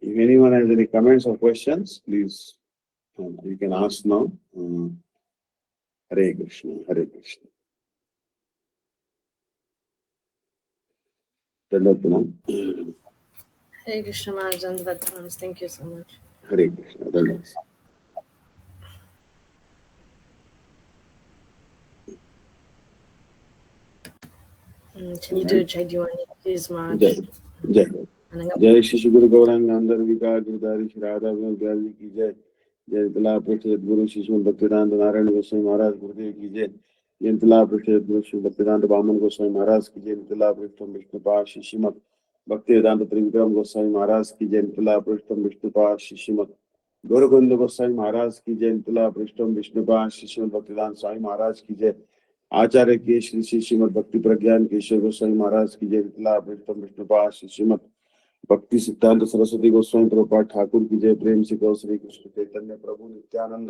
If anyone has any comments or questions, please you can ask now. Hare Krishna. Hare Krishna. Hare Krishna Maharaj and Vattans. Thank you so much. Hare Krishna. Dandavata. Can you do a Jai Diwani, please, Maharaj? Jai. Jai Shri Guru Gauranga Andar Vika Girdhari Shri Radha Vyasi ki Jai. Jai Tala Prasad Guru Shishman Bhaktivedanta Narayana Goswami Maharaj Gurudev ki Jai. Jai Tala Prasad Guru Shri Bhaktivedanta Vaman Goswami Maharaj ki Jai. Tala Prashtam Vishnupa Shishimat Bhaktivedanta Trivikram Goswami Maharaj ki Jai. Tala Prashtam Vishnupa Shishimat Gauraganda Goswami Maharaj ki Jai. Tala Prashtam Vishnupa Shishimat Bhaktivedanta Swami Maharaj ki Jai. आचार्य के श्री श्री श्रीमद भक्ति प्रज्ञान केशव गोस्वामी महाराज की जय। मिथिला प्रेष्ठम विष्णुपाद श्री श्रीमद भक्ति सिद्धांत सरस्वती गोस्वामी प्रभुपाद ठाकुर की जय। प्रेम से गौ श्री कृष्ण चैतन्य प्रभु नित्यानंद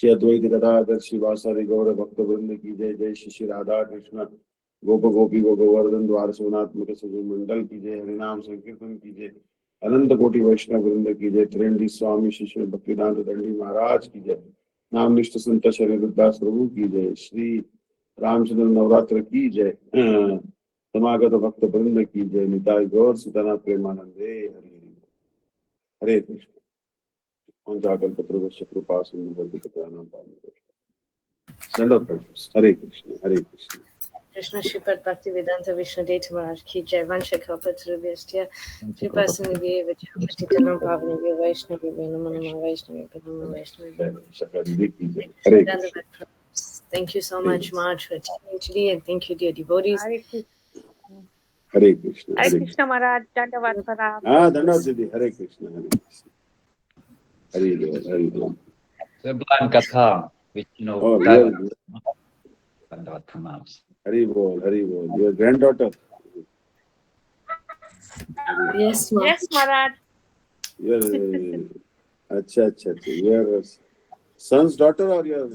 श्री अद्वैत गदाधर श्रीवासादि गौर भक्त वृंद की जय। जय श्री श्री राधा कृष्ण गोप गोपी गोवर्धन द्वार सोनात्मक सजु मंडल की जय। हरिनाम संकीर्तन की जय। अनंत कोटि वैष्णव वृंद की जय। त्रिंडी स्वामी शिष्य भक्तिदांत दंडी महाराज की जय। नाम निष्ठ संत शरीर दास प्रभु की जय। श्री रामचंद्र नवरात्र की जय। समागत भक्त वृंद की जय। निताय गौर सीतानाथ प्रेमानंदे हरि हरे कृष्ण। पंचाकल्पतरुश्च कृपा सिंधु पतितानां पावनेभ्यो। हरे कृष्ण। हरे Krishna. Krishna Shripad Bhaktivedanta Vishnu Daivata Mj ki Jai. Vanchakalpatarubhyascha Kripa Sindhubhyo Patitanam Pavanebhyo Vaishnavebhyo Namo Namo Vaishnavebhyo Namo Vaishnavebhyo. Hare Krishna. Thank you so much, Maharaj, for attending today, and thank you, dear devotees. Hare Krishna. Hare Krishna Maharaj, Dandavat Pranam. धन्यवाद दीदी। हरे कृष्ण। हरे कृष्ण। हरि बोल। हरि बोल। Sublime Katha, which Oh, Dandavat Pranams. Hari Bol, Hari Bol. Your granddaughter. Yes, ma'am. Yes, Maharaj. Your your son's daughter or your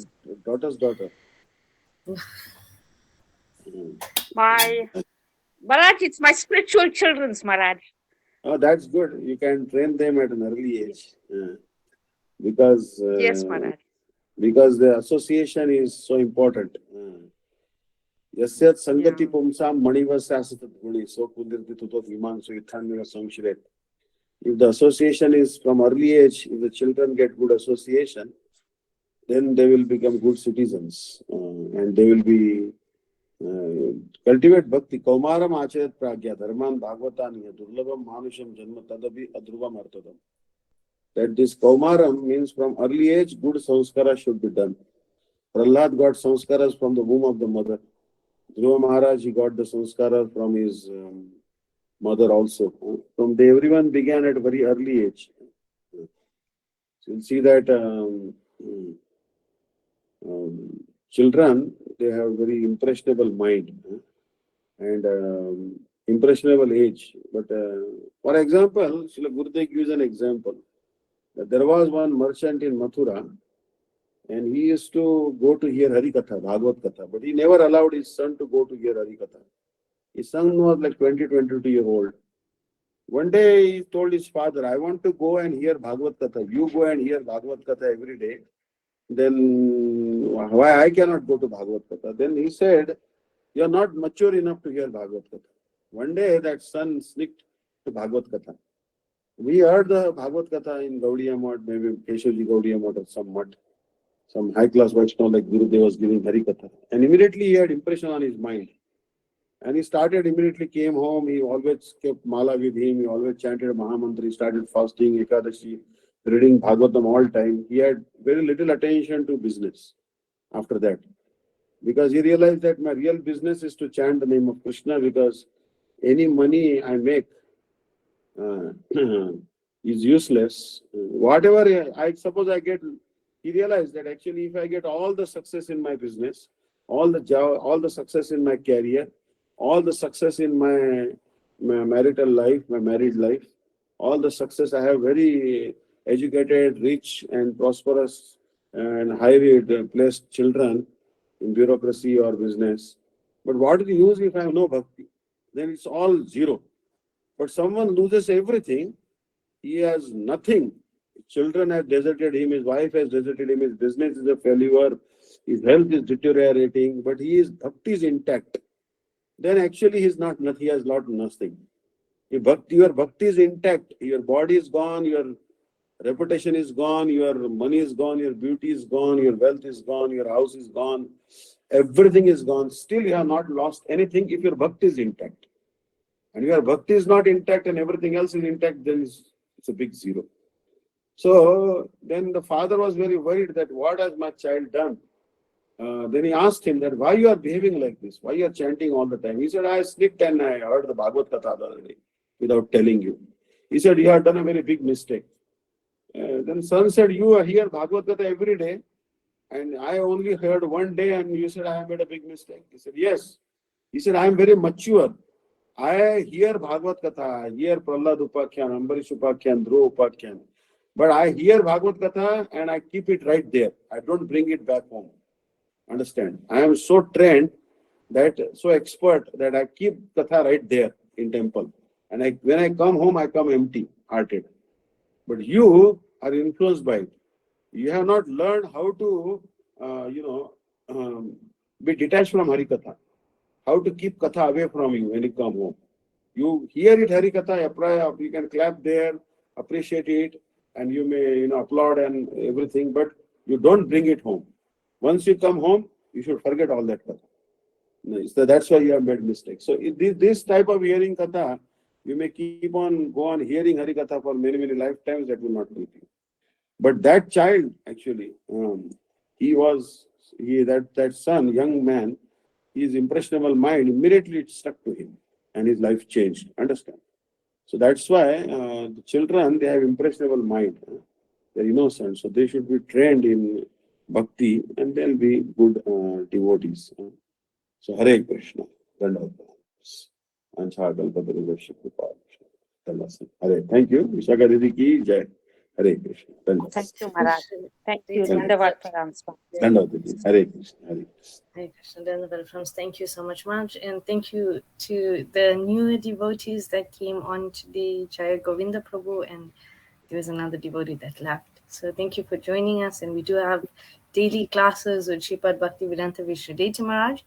daughter's daughter? My Maharaj, it's my spiritual children's Maharaj. Oh, that's good. You can train them at an early age. Because Yes, Maharaj. because the association is so important. Yasyat sangati Yeah. pumsam manivasasat guni so kundirti tutot viman so ithanmiva samshret. If the association is from early age, if the children get good association, then they will become good citizens and they will be cultivate bhakti. Kaumaram acharet pragya dharman bhagavatan durlabam manusham janma tadabi adruvam artadam. That this Kaumaram means from early age, good sanskara should be done. Prahlad got sanskaras from the womb of the mother. Dhruva Maharaj, he got the sanskara from his mother also. From there, everyone began at a very early age. So you'll see that children, they have very impressionable mind and impressionable age. But for example, Srila Gurudev gives an example. That there was one merchant in Mathura and he used to go to hear Harikatha, Bhagavad Katha, but he never allowed his son to go to hear Harikatha. His son was like 22-year-old. One day he told his father, I want to go and hear Bhagavad Katha. You go and hear Bhagavad Katha every day. Then why I cannot go to Bhagavad Katha? Then he said, you are not mature enough to hear Bhagavad Katha. One day that son sneaked to Bhagavad Katha. We heard the Bhagavad Katha in Gaudiya Math, maybe Keshavji Gaudiya Math or some Math. Some high-class Vaishnava like Gurudev was giving Harikatha. And immediately he had impression on his mind. And he started, immediately came home, he always kept mala with him, he always chanted Mahamantra, he started fasting, Ekadashi, reading Bhagavatam all time. He had very little attention to business after that. Because he realized that my real business is to chant the name of Krishna, because any money I make is useless. Whatever I suppose I get, he realized that actually if I get all the success in my business, all the success in my career, all the success in my marital life, my married life, all the success, I have very educated, rich and prosperous and highly placed children in bureaucracy or business. But what is the use if I have no bhakti? Then it's all zero. But someone loses everything, he has nothing. Children have deserted him, his wife has deserted him, his business is a failure, his health is deteriorating, but bhakti is intact. Then actually he has lost nothing. Your bhakti is intact, your body is gone, your reputation is gone, your money is gone, your beauty is gone, your wealth is gone, your house is gone, everything is gone. Still you have not lost anything if your bhakti is intact. And your bhakti is not intact and everything else is intact, then it's a big zero. So then the father was very worried that what has my child done? Then he asked him that why you are behaving like this? Why you are chanting all the time? He said, I slipped and I heard the Bhagavad Katha the other day without telling you. He said, you have done a very big mistake. Then son said, you hear Bhagavad Katha every day and I only heard one day and you said I have made a big mistake. He said, yes. He said, I am very mature. I hear Bhagavad Katha, I hear Prahlad Upakhyan, Ambarish Upakhyan, Dhruva Upakhyan. But I hear Bhagavad Katha and I keep it right there. I don't bring it back home. Understand? I am so trained, so expert that I keep Katha right there in temple. And when I come home, I come empty-hearted. But you are influenced by it. You have not learned how to, be detached from Harikatha. How to keep Katha away from you when you come home. You hear it, Harikatha, you can clap there, appreciate it, and you may, applaud and everything, but you don't bring it home. Once you come home, you should forget all that Katha. So that's why you have made mistakes. So this type of hearing Katha, you may go on hearing Harikatha for many, many lifetimes, that will not help you. But that child, actually, that son, young man, his impressionable mind, immediately it stuck to him and his life changed. Understand? So that's why the children, they have impressionable mind. They're innocent. So they should be trained in bhakti and they'll be good devotees. So Hare Krishna. Thank Hare. Thank you. Vishaka Didi ki jai. Hare Krishna. Dandavad. Thank you, Maharaj. Thank you. Thank you. Dandavad Pranam. Dandavad Didi. Hare Krishna. Hare Krishna. Hare Krishna, Dandavad Pranams. Thank you so much, Maharaj. And thank you to the new devotees that came on today, Jaya Govinda Prabhu, and there was another devotee that left. So thank you for joining us. And we do have daily classes with Sripad Bhaktivedanta Vishnu Daivata Mj.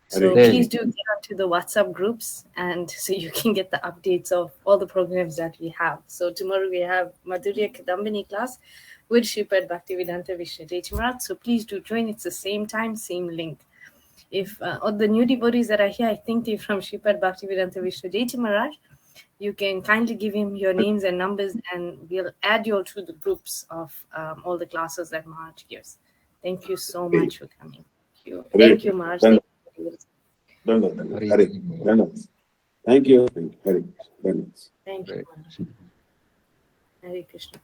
So Hare. please do get onto the WhatsApp groups, and so you can get the updates of all the programs that we have. So tomorrow we have Madhurya Kadambini class with Sripad Bhaktivedanta Vishnu Daivata Mj. So please do join. It's the same time, same link. If all the new devotees that are here, I think they're from Sripad Bhaktivedanta Vishnu Daivata Mj. You can kindly give him your names and numbers, and we'll add you all to the groups of all the classes that Maharaj gives. Thank you so much for coming. Thank you, Maharaj. Thank you. Dandavad. Hare. Dandavad. Thank you. Hare Krishna. Dandavad. Thank you, Maharaj. Hare Krishna.